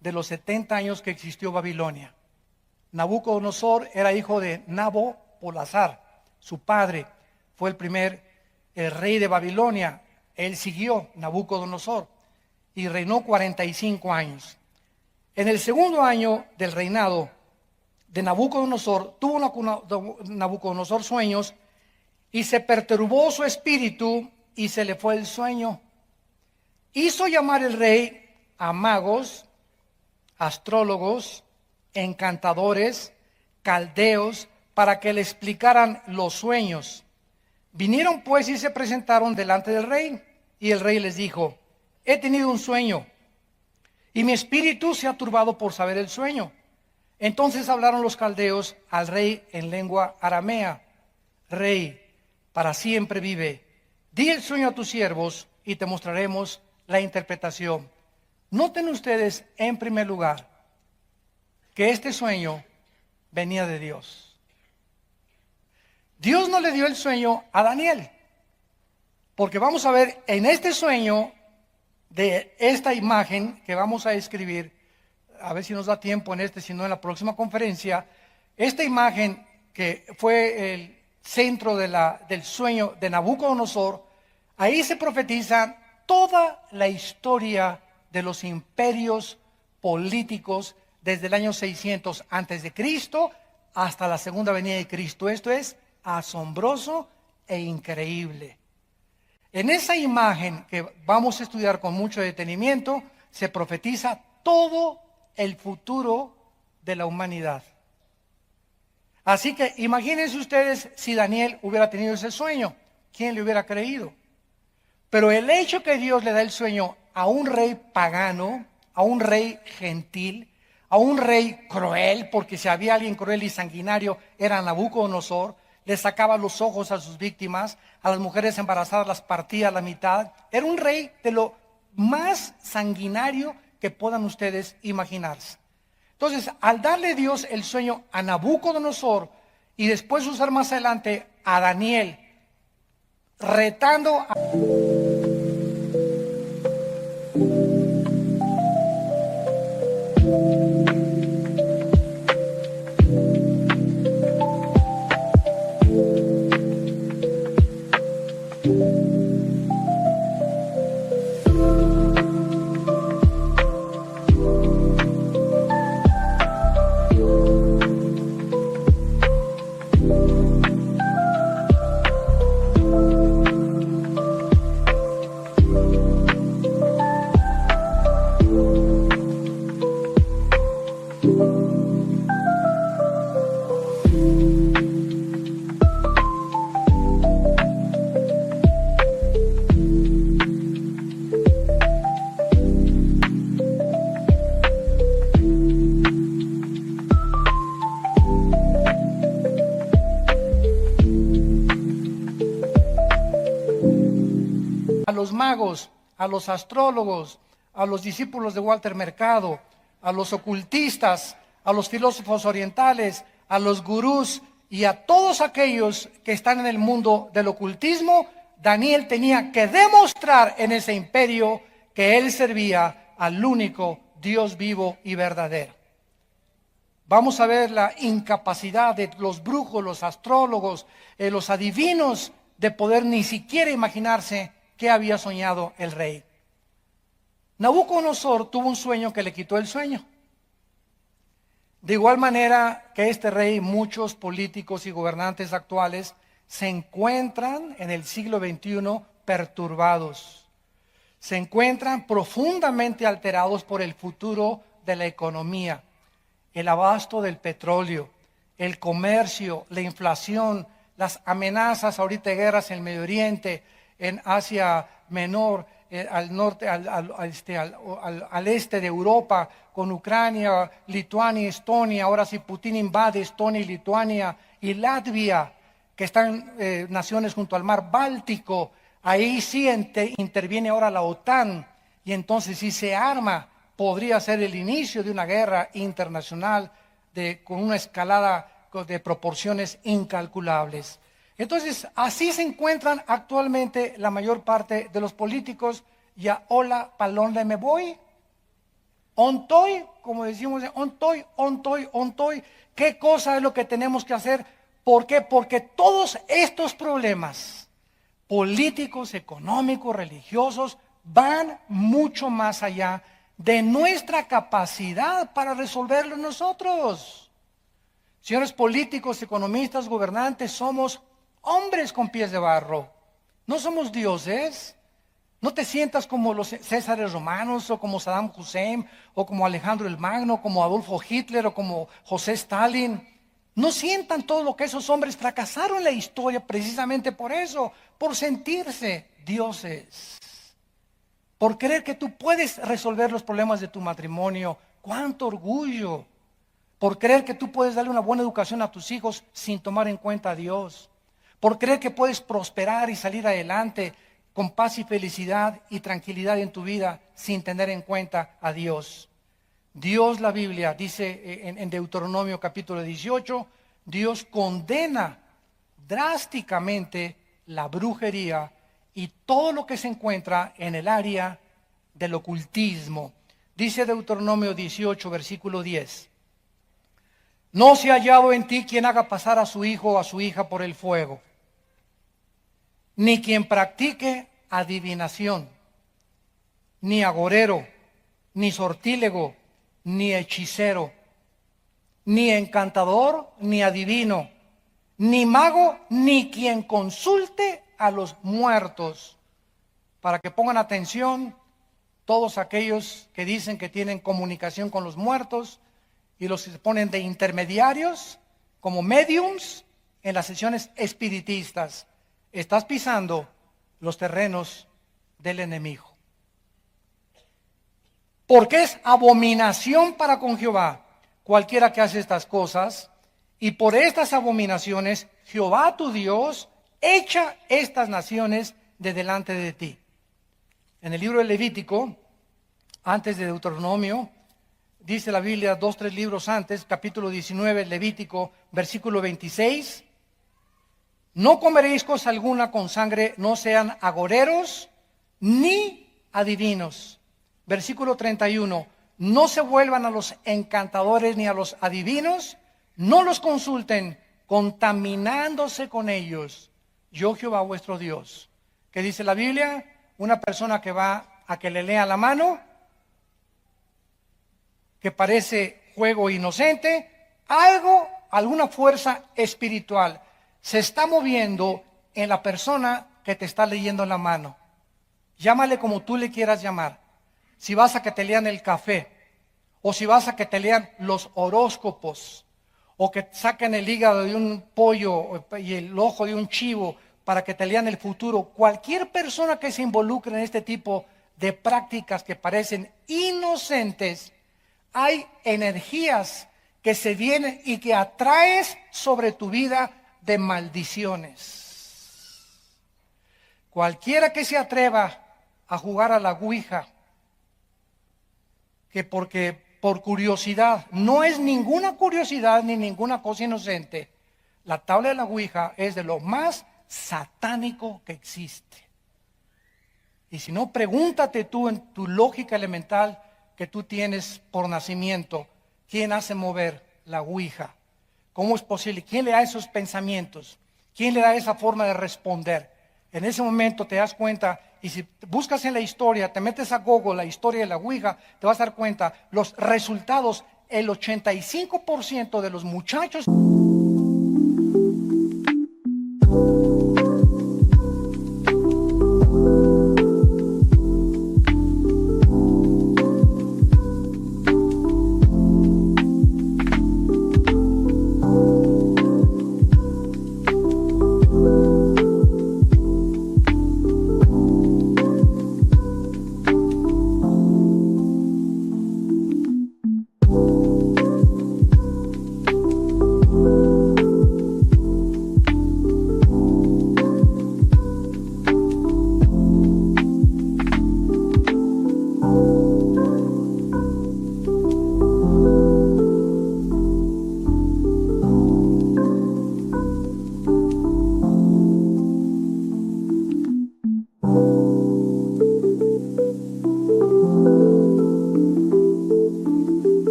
de los 70 años que existió Babilonia. Nabucodonosor era hijo de Nabopolassar, su padre fue el rey de Babilonia. Él siguió Nabucodonosor y reinó 45 años. En el segundo año del reinado de Nabucodonosor, tuvo Nabucodonosor sueños y se perturbó su espíritu y se le fue el sueño. Hizo llamar el rey a magos, astrólogos, encantadores, caldeos, para que le explicaran los sueños. Vinieron pues y se presentaron delante del rey, y el rey les dijo: he tenido un sueño, y mi espíritu se ha turbado por saber el sueño. Entonces hablaron los caldeos al rey en lengua aramea: Rey, para siempre vive. Di el sueño a tus siervos y te mostraremos la interpretación. Noten ustedes, en primer lugar, que este sueño venía de Dios. Dios no le dio el sueño a Daniel, porque vamos a ver en este sueño de esta imagen que vamos a escribir, a ver si nos da tiempo si no en la próxima conferencia, esta imagen que fue el centro del sueño de Nabucodonosor, ahí se profetiza toda la historia de los imperios políticos desde el año 600 antes de Cristo hasta la segunda venida de Cristo. Esto es asombroso e increíble. En esa imagen que vamos a estudiar con mucho detenimiento, se profetiza todo el futuro de la humanidad. Así que imagínense ustedes si Daniel hubiera tenido ese sueño, ¿quién le hubiera creído? Pero el hecho que Dios le da el sueño a un rey pagano, a un rey gentil, a un rey cruel, porque si había alguien cruel y sanguinario era Nabucodonosor, le sacaba los ojos a sus víctimas, a las mujeres embarazadas las partía a la mitad. Era un rey de lo más sanguinario que puedan ustedes imaginarse. Entonces, al darle Dios el sueño a Nabucodonosor y después usar más adelante a Daniel, retando a... a los magos, a los astrólogos, a los discípulos de Walter Mercado, a los ocultistas, a los filósofos orientales, a los gurús y a todos aquellos que están en el mundo del ocultismo, Daniel tenía que demostrar en ese imperio que él servía al único Dios vivo y verdadero. Vamos a ver la incapacidad de los brujos, los astrólogos, los adivinos de poder ni siquiera imaginarse qué había soñado el rey. Nabucodonosor tuvo un sueño que le quitó el sueño. De igual manera que este rey, muchos políticos y gobernantes actuales se encuentran en el siglo XXI perturbados. Se encuentran profundamente alterados por el futuro de la economía, el abasto del petróleo, el comercio, la inflación, las amenazas ahorita de guerras en el Medio Oriente, en Asia Menor, al norte, al este de Europa, con Ucrania, Lituania, Estonia. Ahora si Putin invade Estonia y Lituania y Latvia, que están naciones junto al mar Báltico, ahí sí interviene ahora la OTAN, y entonces si se arma, podría ser el inicio de una guerra internacional con una escalada de proporciones incalculables. Entonces, así se encuentran actualmente la mayor parte de los políticos. Ya, hola, palonde me voy. Ontoy, como decimos, ontoy. ¿Qué cosa es lo que tenemos que hacer? ¿Por qué? Porque todos estos problemas políticos, económicos, religiosos, van mucho más allá de nuestra capacidad para resolverlo nosotros. Señores políticos, economistas, gobernantes, somos hombres con pies de barro. No somos dioses. No te sientas como los Césares romanos, o como Saddam Hussein, o como Alejandro el Magno, como Adolfo Hitler, o como José Stalin. No sientan todo lo que esos hombres fracasaron en la historia precisamente por eso, por sentirse dioses. Por creer que tú puedes resolver los problemas de tu matrimonio. ¡Cuánto orgullo! Por creer que tú puedes darle una buena educación a tus hijos sin tomar en cuenta a Dios. Por creer que puedes prosperar y salir adelante con paz y felicidad y tranquilidad en tu vida sin tener en cuenta a Dios. Dios, la Biblia dice en Deuteronomio capítulo 18, Dios condena drásticamente la brujería y todo lo que se encuentra en el área del ocultismo. Dice Deuteronomio 18, versículo 10. No se ha hallado en ti quien haga pasar a su hijo o a su hija por el fuego, ni quien practique adivinación, ni agorero, ni sortílego, ni hechicero, ni encantador, ni adivino, ni mago, ni quien consulte a los muertos. Para que pongan atención todos aquellos que dicen que tienen comunicación con los muertos y los que se ponen de intermediarios como mediums en las sesiones espiritistas. Estás pisando los terrenos del enemigo. Porque es abominación para con Jehová cualquiera que hace estas cosas, y por estas abominaciones Jehová tu Dios echa estas naciones de delante de ti. En el libro de Levítico, antes de Deuteronomio, dice la Biblia 2-3 libros antes, capítulo 19, Levítico, versículo 26, no comeréis cosa alguna con sangre, no sean agoreros ni adivinos. Versículo 31, no se vuelvan a los encantadores ni a los adivinos, no los consulten, contaminándose con ellos. Yo Jehová vuestro Dios. ¿Qué dice la Biblia? Una persona que va a que le lea la mano, que parece juego inocente, alguna fuerza espiritual se está moviendo en la persona que te está leyendo la mano. Llámale como tú le quieras llamar. Si vas a que te lean el café, o si vas a que te lean los horóscopos, o que saquen el hígado de un pollo y el ojo de un chivo para que te lean el futuro. Cualquier persona que se involucre en este tipo de prácticas que parecen inocentes, hay energías que se vienen y que atraes sobre tu vida de maldiciones. Cualquiera que se atreva a jugar a la ouija, que porque por curiosidad, no es ninguna curiosidad ni ninguna cosa inocente, la tabla de la ouija es de lo más satánico que existe. Y si no, pregúntate tú en tu lógica elemental que tú tienes por nacimiento, ¿quién hace mover la ouija? ¿Cómo es posible? ¿Quién le da esos pensamientos? ¿Quién le da esa forma de responder? En ese momento te das cuenta, y si buscas en la historia, te metes a Google la historia de la ouija, te vas a dar cuenta, los resultados, el 85% de los muchachos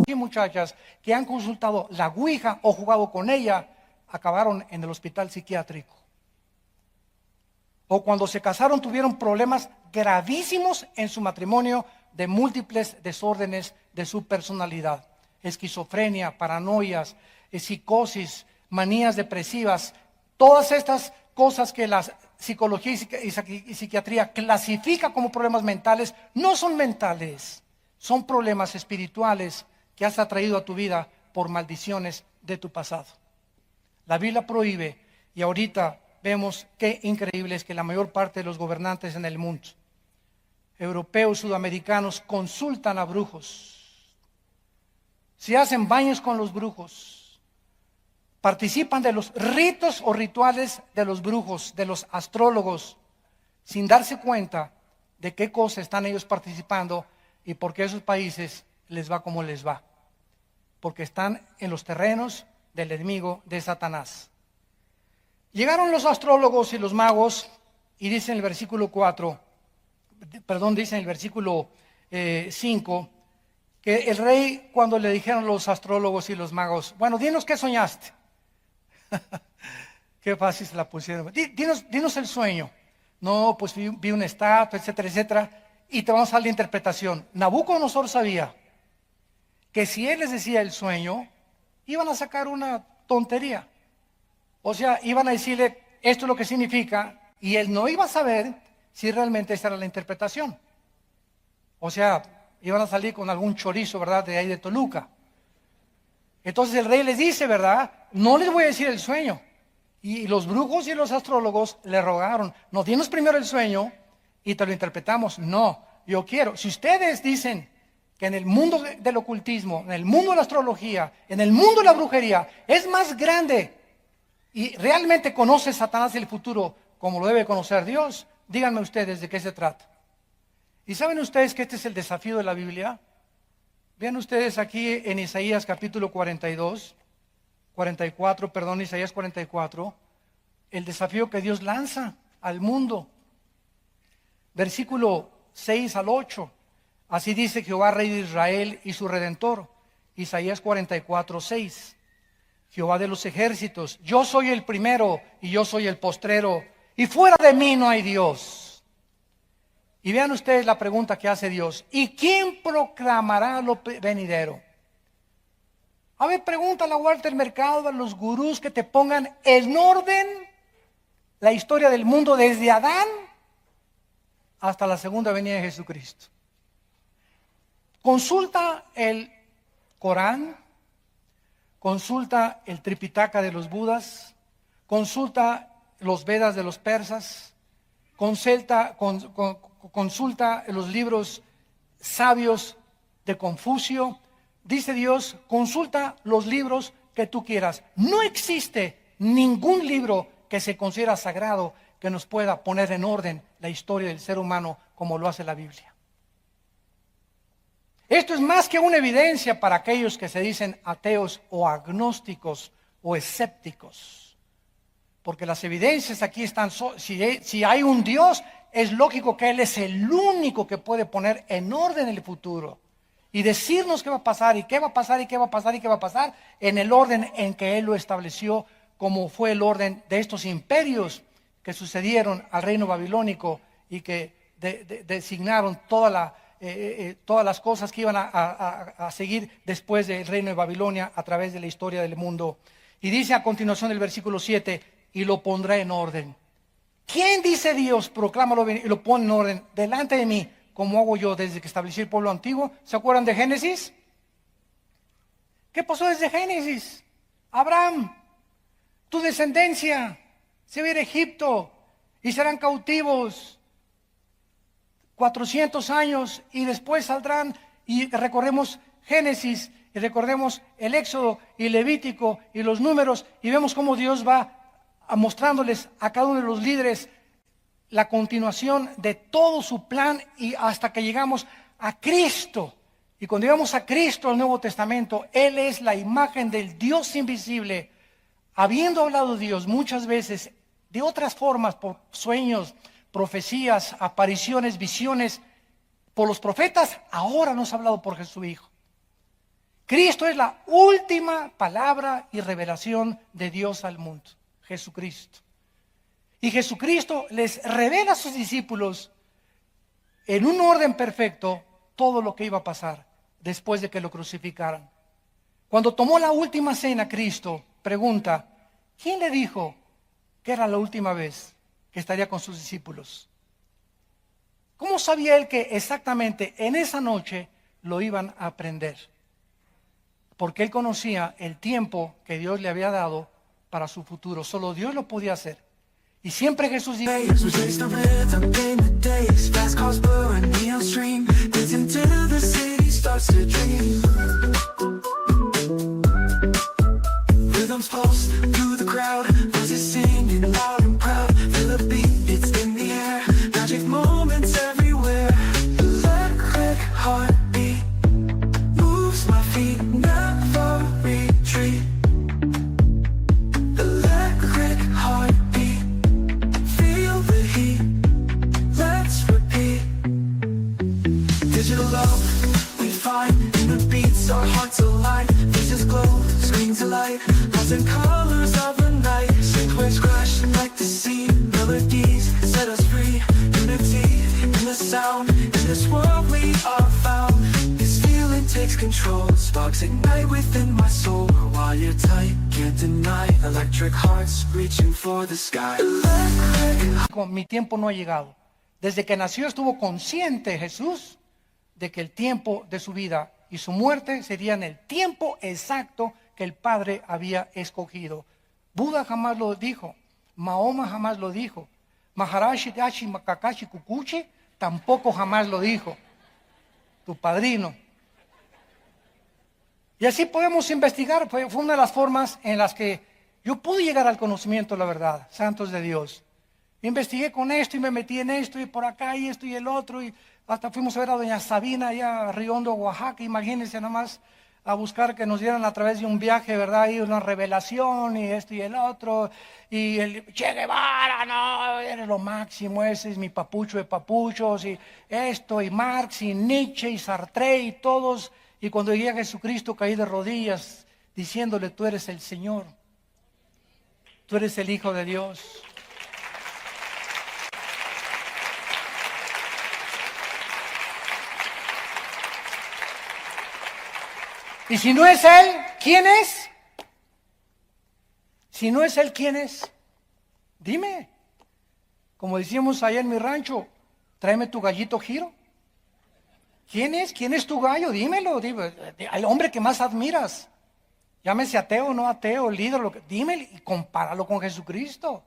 y muchachas que han consultado la ouija o jugado con ella, acabaron en el hospital psiquiátrico. O cuando se casaron tuvieron problemas gravísimos en su matrimonio de múltiples desórdenes de su personalidad. Esquizofrenia, paranoias, psicosis, manías depresivas, todas estas cosas que la psicología y psiquiatría clasifica como problemas mentales, no son mentales, son problemas espirituales que has atraído a tu vida por maldiciones de tu pasado. La Biblia prohíbe, y ahorita vemos qué increíble es que la mayor parte de los gobernantes en el mundo, europeos, sudamericanos, consultan a brujos. Se hacen baños con los brujos. Participan de los ritos o rituales de los brujos, de los astrólogos, sin darse cuenta de qué cosa están ellos participando y por qué a esos países les va como les va. Porque están en los terrenos del enemigo de Satanás. Llegaron los astrólogos y los magos y dice en el versículo 5, que el rey, cuando le dijeron los astrólogos y los magos, bueno, dinos qué soñaste. Qué fácil se la pusieron. Dinos el sueño. No, pues vi una estatua, etcétera, etcétera, y te vamos a dar la interpretación. Nabucodonosor sabía que si él les decía el sueño, iban a sacar una tontería. O sea, iban a decirle, esto es lo que significa, y él no iba a saber si realmente esa era la interpretación. O sea, iban a salir con algún chorizo, ¿verdad?, de ahí de Toluca. Entonces el rey les dice, ¿verdad?, no les voy a decir el sueño. Y los brujos y los astrólogos le rogaron, no, dinos primero el sueño y te lo interpretamos. No, yo quiero, si ustedes dicen que en el mundo del ocultismo, en el mundo de la astrología, en el mundo de la brujería, es más grande y realmente conoce Satanás el futuro como lo debe conocer Dios, díganme ustedes de qué se trata. ¿Y saben ustedes que este es el desafío de la Biblia? Vean ustedes aquí en Isaías capítulo 44, Isaías 44, el desafío que Dios lanza al mundo. Versículo 6 al 8. Así dice Jehová, Rey de Israel y su Redentor. Isaías 44, 6. Jehová de los ejércitos, yo soy el primero y yo soy el postrero, y fuera de mí no hay Dios. Y vean ustedes la pregunta que hace Dios. ¿Y quién proclamará lo venidero? A ver, pregúntale a Walter Mercado, a los gurús que te pongan en orden la historia del mundo desde Adán hasta la segunda venida de Jesucristo. Consulta el Corán, consulta el Tripitaka de los Budas, consulta los Vedas de los persas, consulta los libros sabios de Confucio. Dice Dios, consulta los libros que tú quieras. No existe ningún libro que se considera sagrado que nos pueda poner en orden la historia del ser humano como lo hace la Biblia. Esto es más que una evidencia para aquellos que se dicen ateos o agnósticos o escépticos. Porque las evidencias aquí están, si hay un Dios, es lógico que Él es el único que puede poner en orden el futuro y decirnos qué va a pasar y qué va a pasar y qué va a pasar y qué va a pasar en el orden en que Él lo estableció, como fue el orden de estos imperios que sucedieron al reino babilónico y que designaron todas las cosas que iban a seguir después del reino de Babilonia a través de la historia del mundo. Y dice a continuación del versículo 7, y lo pondrá en orden. ¿Quién dice Dios? Proclámalo y lo pone en orden delante de mí, como hago yo desde que establecí el pueblo antiguo. ¿Se acuerdan de Génesis? ¿Qué pasó desde Génesis? Abraham, tu descendencia se va a ir a Egipto y serán cautivos 400 años y después saldrán, y recorremos Génesis y recordemos el Éxodo y Levítico y los Números y vemos cómo Dios va mostrándoles a cada uno de los líderes la continuación de todo su plan y hasta que llegamos a Cristo. Y cuando llegamos a Cristo, al Nuevo Testamento, Él es la imagen del Dios invisible. Habiendo hablado Dios muchas veces de otras formas, por sueños, profecías, apariciones, visiones, por los profetas, ahora nos ha hablado por Jesús Hijo. Cristo es la última palabra y revelación de Dios al mundo, Jesucristo. Y Jesucristo les revela a sus discípulos en un orden perfecto todo lo que iba a pasar después de que lo crucificaran. Cuando tomó la última cena, Cristo pregunta, ¿quién le dijo que era la última vez que estaría con sus discípulos? ¿Cómo sabía él que exactamente en esa noche lo iban a aprender? Porque él conocía el tiempo que Dios le había dado para su futuro. Solo Dios lo podía hacer. Y siempre Jesús dijo, sparks ignite within my soul. While you're tight, can't deny. Electric hearts reaching for the sky. Mi tiempo no ha llegado. Desde que nació estuvo consciente Jesús de que el tiempo de su vida y su muerte sería en el tiempo exacto que el Padre había escogido. Buda jamás lo dijo, Mahoma jamás lo dijo, Maharashi Dashi Makakashi Kukuchi tampoco jamás lo dijo, tu padrino. Y así podemos investigar. Fue una de las formas en las que yo pude llegar al conocimiento de la verdad, santos de Dios. Investigué con esto y me metí en esto y por acá y esto y el otro, y hasta fuimos a ver a doña Sabina allá a Riondo, Oaxaca. Imagínense nomás, a buscar que nos dieran a través de un viaje, ¿verdad? Y una revelación y esto y el otro. Y el Che Guevara, no, eres lo máximo, ese es mi papucho de papuchos. Y esto, y Marx, y Nietzsche, y Sartre, y todos. Y cuando llegué a Jesucristo caí de rodillas diciéndole, tú eres el Señor. Tú eres el Hijo de Dios. Y si no es Él, ¿quién es? Si no es Él, ¿quién es? Dime. Como decíamos allá en mi rancho, tráeme tu gallito Giro. ¿Quién es? ¿Quién es tu gallo? Dímelo, dime, al hombre que más admiras. Llámese ateo o no ateo, líder, dímelo y compáralo con Jesucristo.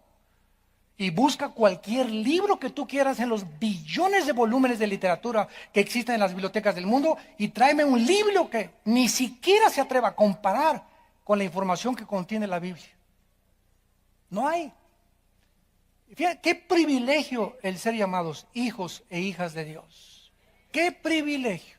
Y busca cualquier libro que tú quieras en los billones de volúmenes de literatura que existen en las bibliotecas del mundo y tráeme un libro que ni siquiera se atreva a comparar con la información que contiene la Biblia. No hay. Fíjate, qué privilegio el ser llamados hijos e hijas de Dios. Qué privilegio.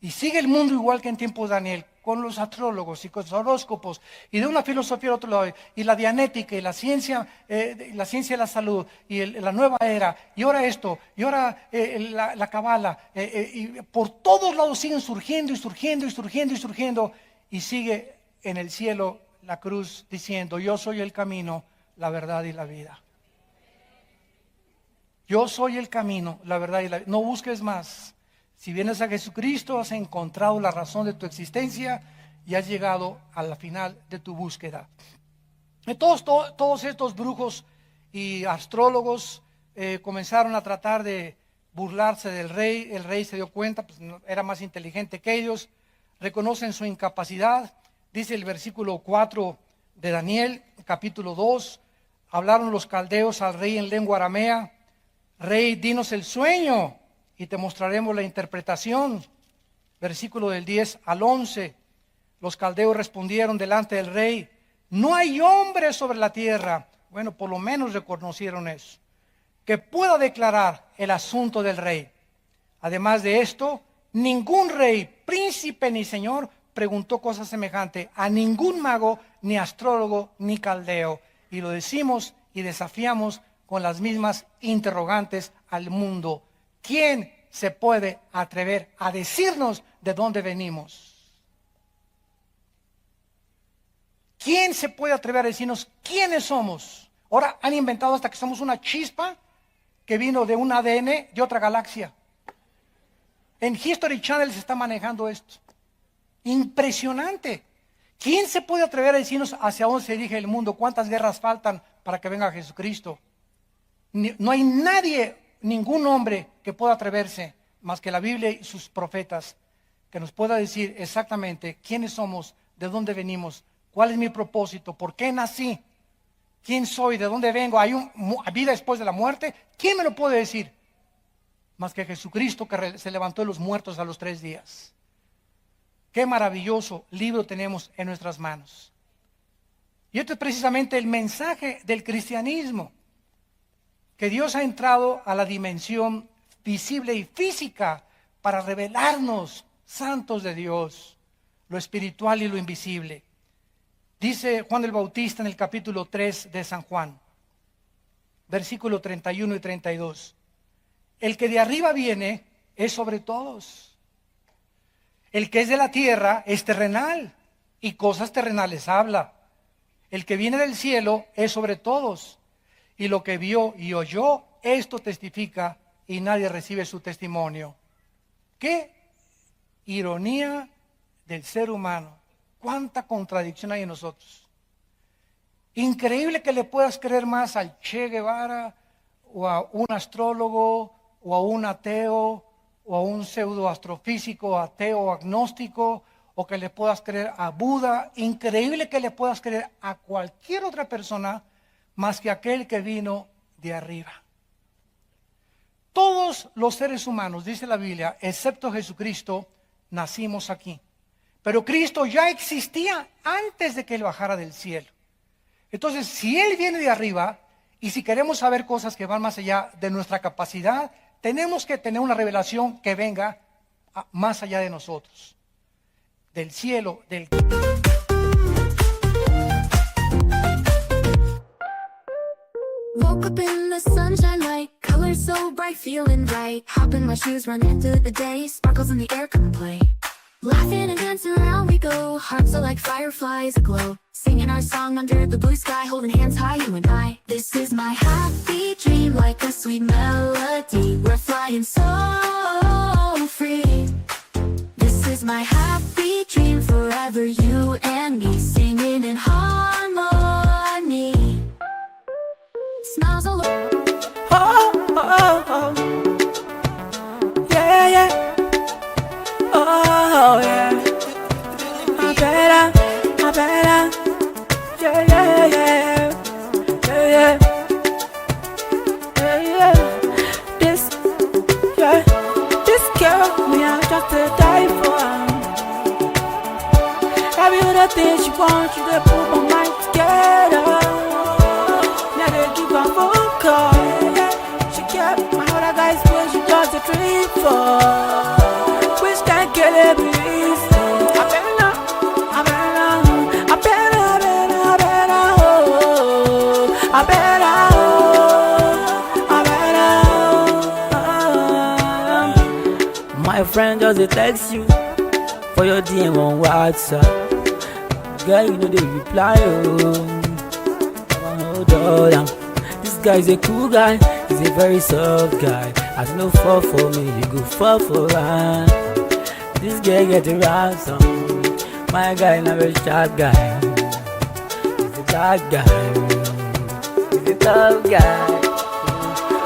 Y sigue el mundo igual que en tiempos de Daniel, con los astrólogos y con los horóscopos, y de una filosofía al otro lado, y la dianética, y la ciencia de la salud, y la nueva era, y ahora esto, y ahora la cabala, y por todos lados siguen surgiendo, y surgiendo, y surgiendo, y surgiendo, y sigue en el cielo la cruz diciendo, yo soy el camino, la verdad y la vida. Yo soy el camino, la verdad y la vida. No busques más. Si vienes a Jesucristo, has encontrado la razón de tu existencia y has llegado a la final de tu búsqueda. Todos estos brujos y astrólogos comenzaron a tratar de burlarse del rey. El rey se dio cuenta, pues era más inteligente que ellos. Reconocen su incapacidad. Dice el versículo 4 de Daniel, capítulo 2. Hablaron los caldeos al rey en lengua aramea. Rey, dinos el sueño y te mostraremos la interpretación. Versículo del 10 al 11. Los caldeos respondieron delante del rey, no hay hombre sobre la tierra. Bueno, por lo menos reconocieron eso, que pueda declarar el asunto del rey. Además de esto, ningún rey, príncipe ni señor preguntó cosa semejante a ningún mago, ni astrólogo, ni caldeo. Y lo decimos y desafiamos con las mismas interrogantes al mundo. ¿Quién se puede atrever a decirnos de dónde venimos? ¿Quién se puede atrever a decirnos quiénes somos? Ahora han inventado hasta que somos una chispa que vino de un ADN de otra galaxia. En History Channel se está manejando esto. Impresionante. ¿Quién se puede atrever a decirnos hacia dónde se dirige el mundo? ¿Cuántas guerras faltan para que venga Jesucristo? No hay nadie, ningún hombre que pueda atreverse, más que la Biblia y sus profetas, que nos pueda decir exactamente quiénes somos, de dónde venimos, cuál es mi propósito, por qué nací, quién soy, de dónde vengo, hay vida después de la muerte. ¿Quién me lo puede decir? Más que Jesucristo, que se levantó de los muertos a los 3 días. Qué maravilloso libro tenemos en nuestras manos. Y esto es precisamente el mensaje del cristianismo, que Dios ha entrado a la dimensión visible y física para revelarnos, santos de Dios, lo espiritual y lo invisible. Dice Juan el Bautista en el capítulo 3 de San Juan, versículo 31 y 32. El que de arriba viene es sobre todos. El que es de la tierra es terrenal y cosas terrenales habla. El que viene del cielo es sobre todos. Y lo que vio y oyó, esto testifica y nadie recibe su testimonio. ¡Qué ironía del ser humano! ¡Cuánta contradicción hay en nosotros! Increíble que le puedas creer más al Che Guevara o a un astrólogo o a un ateo o a un pseudoastrofísico ateo o agnóstico, o que le puedas creer a Buda. Increíble que le puedas creer a cualquier otra persona más que aquel que vino de arriba. Todos los seres humanos, dice la Biblia, excepto Jesucristo, nacimos aquí. Pero Cristo ya existía antes de que Él bajara del cielo. Entonces, si Él viene de arriba, y si queremos saber cosas que van más allá de nuestra capacidad, tenemos que tener una revelación que venga más allá de nosotros. Del cielo, del... Woke up in the sunshine light, colors so bright, feeling right. Hop in my shoes, run into the day, sparkles in the air, come play. Laughing and dancing around we go, hearts are like fireflies aglow. Singing our song under the blue sky, holding hands high, you and I. This is my happy dream, like a sweet melody. We're flying so free. This is my happy dream, forever you and me, singing in harmony. Smiles all over. Oh, oh, oh. Yeah, yeah. Oh, yeah. I better. Yeah, yeah, yeah. Yeah, yeah. Yeah, yeah. This girl, me, I just to die for her. Every other thing she wants, you to put my mind together. 3, 4. Which can kill it, please? I better not, I better not, I better, oh, I better, I better. My friend just a text you for your DM on WhatsApp. Girl, you know they reply, oh. Hold on, this guy is a cool guy. He's a very soft guy. As no fall for me, you go fall for her. This girl get a ransom. My guy not a sharp guy. He's a dark guy. He's a tough guy.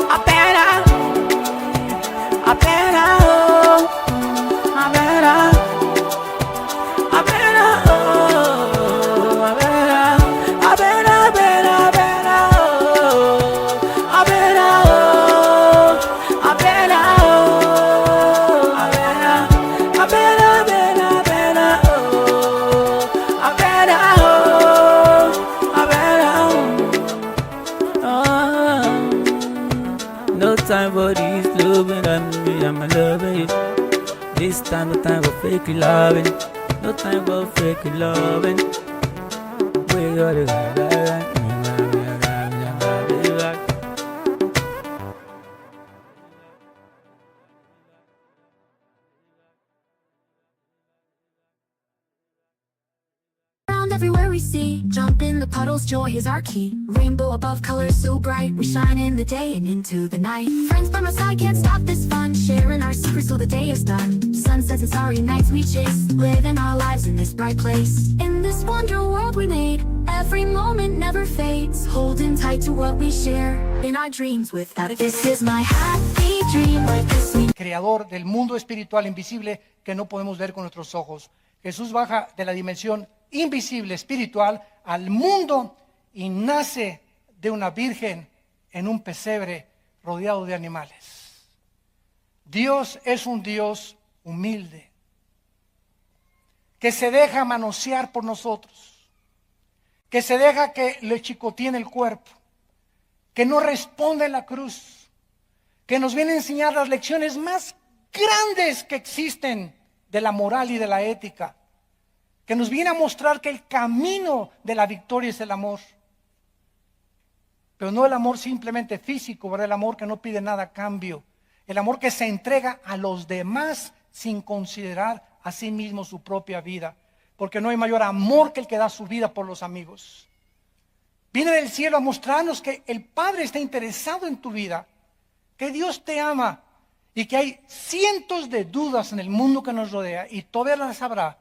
I better, oh, I better, oh, I better, oh, I better, I better, oh, I better, oh, I better, oh, I better, I better, oh, I better, oh. No time for these loving and me, I'm loving it. This time, no time for fake loving. No time for fake loving. We gotta go. Around everywhere we see, jump in the puddles, joy is our key. Rainbow above, colors so bright, we shine in the day and into the night. Friends by my side, can't stop this fun, sharing our secrets till the day is done. Sunsets and starry nights we chase, living our lives in this bright place. In this wonder world we made, every moment never fades, holding tight to what we share in our dreams without it. This is my happy dream, like this we Creador del mundo espiritual invisible que no podemos ver con nuestros ojos. Jesús baja de la dimensión invisible espiritual al mundo y nace de una virgen en un pesebre rodeado de animales. Dios es un Dios humilde que se deja manosear por nosotros, que se deja que le chicoteen el cuerpo, que no responde en la cruz, que nos viene a enseñar las lecciones más grandes que existen de la moral y de la ética, que nos viene a mostrar que el camino de la victoria es el amor. Pero no el amor simplemente físico, ¿verdad? El amor que no pide nada a cambio. El amor que se entrega a los demás sin considerar a sí mismo su propia vida. Porque no hay mayor amor que el que da su vida por los amigos. Viene del cielo a mostrarnos que el Padre está interesado en tu vida, que Dios te ama y que hay cientos de dudas en el mundo que nos rodea y todavía las habrá.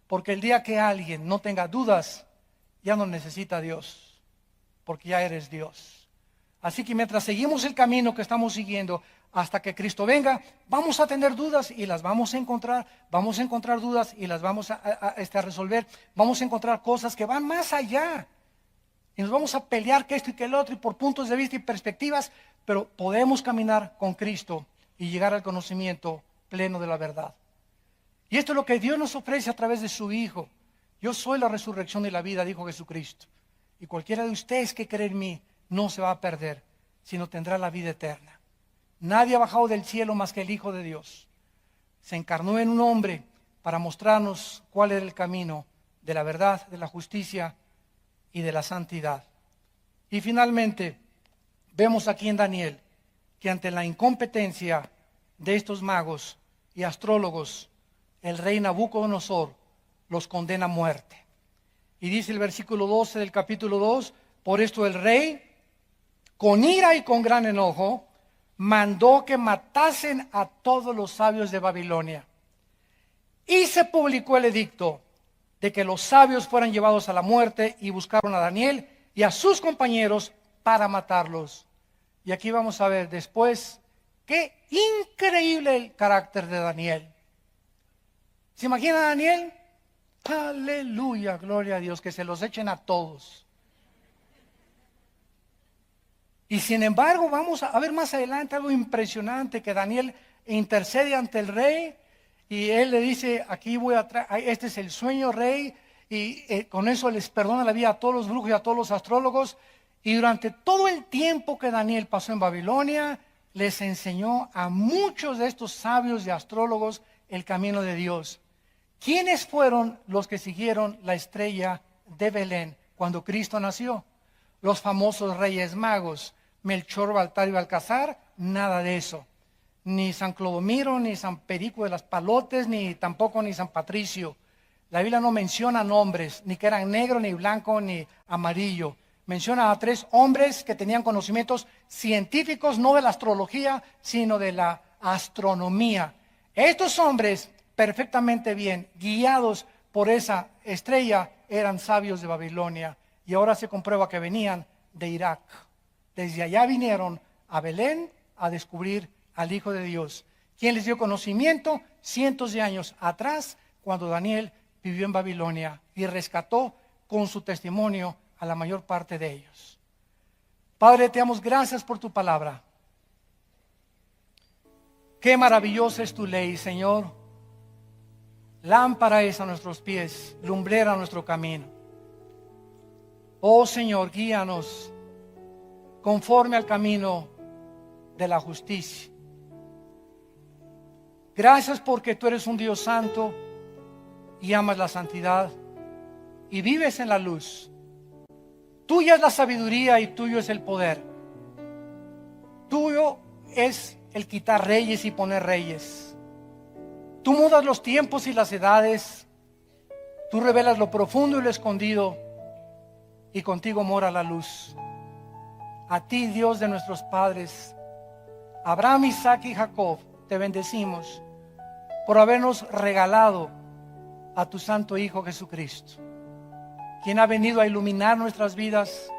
Porque el día que alguien no tenga dudas, ya no necesita a Dios, porque ya eres Dios. Así que mientras seguimos el camino que estamos siguiendo hasta que Cristo venga, vamos a tener dudas y las vamos a encontrar dudas y las vamos a resolver, vamos a encontrar cosas que van más allá. Y nos vamos a pelear que esto y que el otro y por puntos de vista y perspectivas, pero podemos caminar con Cristo y llegar al conocimiento pleno de la verdad. Y esto es lo que Dios nos ofrece a través de su Hijo. Yo soy la resurrección y la vida, dijo Jesucristo. Y cualquiera de ustedes que cree en mí no se va a perder, sino tendrá la vida eterna. Nadie ha bajado del cielo más que el Hijo de Dios. Se encarnó en un hombre para mostrarnos cuál era el camino de la verdad, de la justicia y de la santidad. Y finalmente, vemos aquí en Daniel que ante la incompetencia de estos magos y astrólogos, el rey Nabucodonosor los condena a muerte. Y dice el versículo 12 del capítulo 2, por esto el rey, con ira y con gran enojo, mandó que matasen a todos los sabios de Babilonia. Y se publicó el edicto de que los sabios fueran llevados a la muerte y buscaron a Daniel y a sus compañeros para matarlos. Y aquí vamos a ver después qué increíble el carácter de Daniel. ¿Se imagina a Daniel? Aleluya, gloria a Dios, que se los echen a todos. Y sin embargo, vamos a ver más adelante algo impresionante, que Daniel intercede ante el rey y él le dice, aquí voy a este es el sueño, rey, y con eso les perdona la vida a todos los brujos y a todos los astrólogos. Y durante todo el tiempo que Daniel pasó en Babilonia, les enseñó a muchos de estos sabios y astrólogos el camino de Dios. ¿Quiénes fueron los que siguieron la estrella de Belén cuando Cristo nació? Los famosos reyes magos, Melchor, Baltar y Balcazar, nada de eso. Ni San Clodomiro, ni San Perico de las Palotes, ni tampoco ni San Patricio. La Biblia no menciona nombres, ni que eran negro, ni blanco, ni amarillo. Menciona a 3 hombres que tenían conocimientos científicos, no de la astrología, sino de la astronomía. Estos hombres, perfectamente bien, guiados por esa estrella, eran sabios de Babilonia. Y ahora se comprueba que venían de Irak. Desde allá vinieron a Belén a descubrir al Hijo de Dios, quien les dio conocimiento cientos de años atrás, cuando Daniel vivió en Babilonia y rescató con su testimonio a la mayor parte de ellos. Padre, te damos gracias por tu palabra. Qué maravillosa es tu ley, Señor. Lámpara es a nuestros pies, lumbrera a nuestro camino. Oh Señor, guíanos conforme al camino de la justicia. Gracias porque tú eres un Dios santo y amas la santidad y vives en la luz. Tuya es la sabiduría y tuyo es el poder. Tuyo es el quitar reyes y poner reyes. Tú mudas los tiempos y las edades. Tú revelas lo profundo y lo escondido, y contigo mora la luz. A ti, Dios de nuestros padres, Abraham, Isaac y Jacob, te bendecimos por habernos regalado a tu santo Hijo Jesucristo, quien ha venido a iluminar nuestras vidas,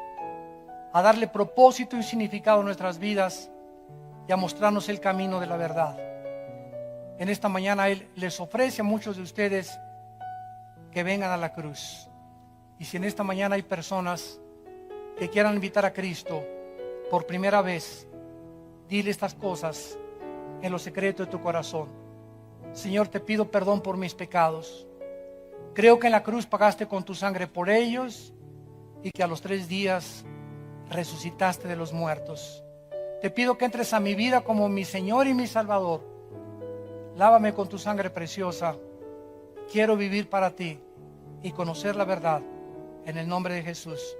a darle propósito y significado a nuestras vidas y a mostrarnos el camino de la verdad. En esta mañana Él les ofrece a muchos de ustedes que vengan a la cruz. Y si en esta mañana hay personas que quieran invitar a Cristo por primera vez, dile estas cosas en lo secreto de tu corazón. Señor, te pido perdón por mis pecados. Creo que en la cruz pagaste con tu sangre por ellos y que a los 3 días resucitaste de los muertos. Te pido que entres a mi vida como mi Señor y mi Salvador. Lávame con tu sangre preciosa. Quiero vivir para ti y conocer la verdad. En el nombre de Jesús.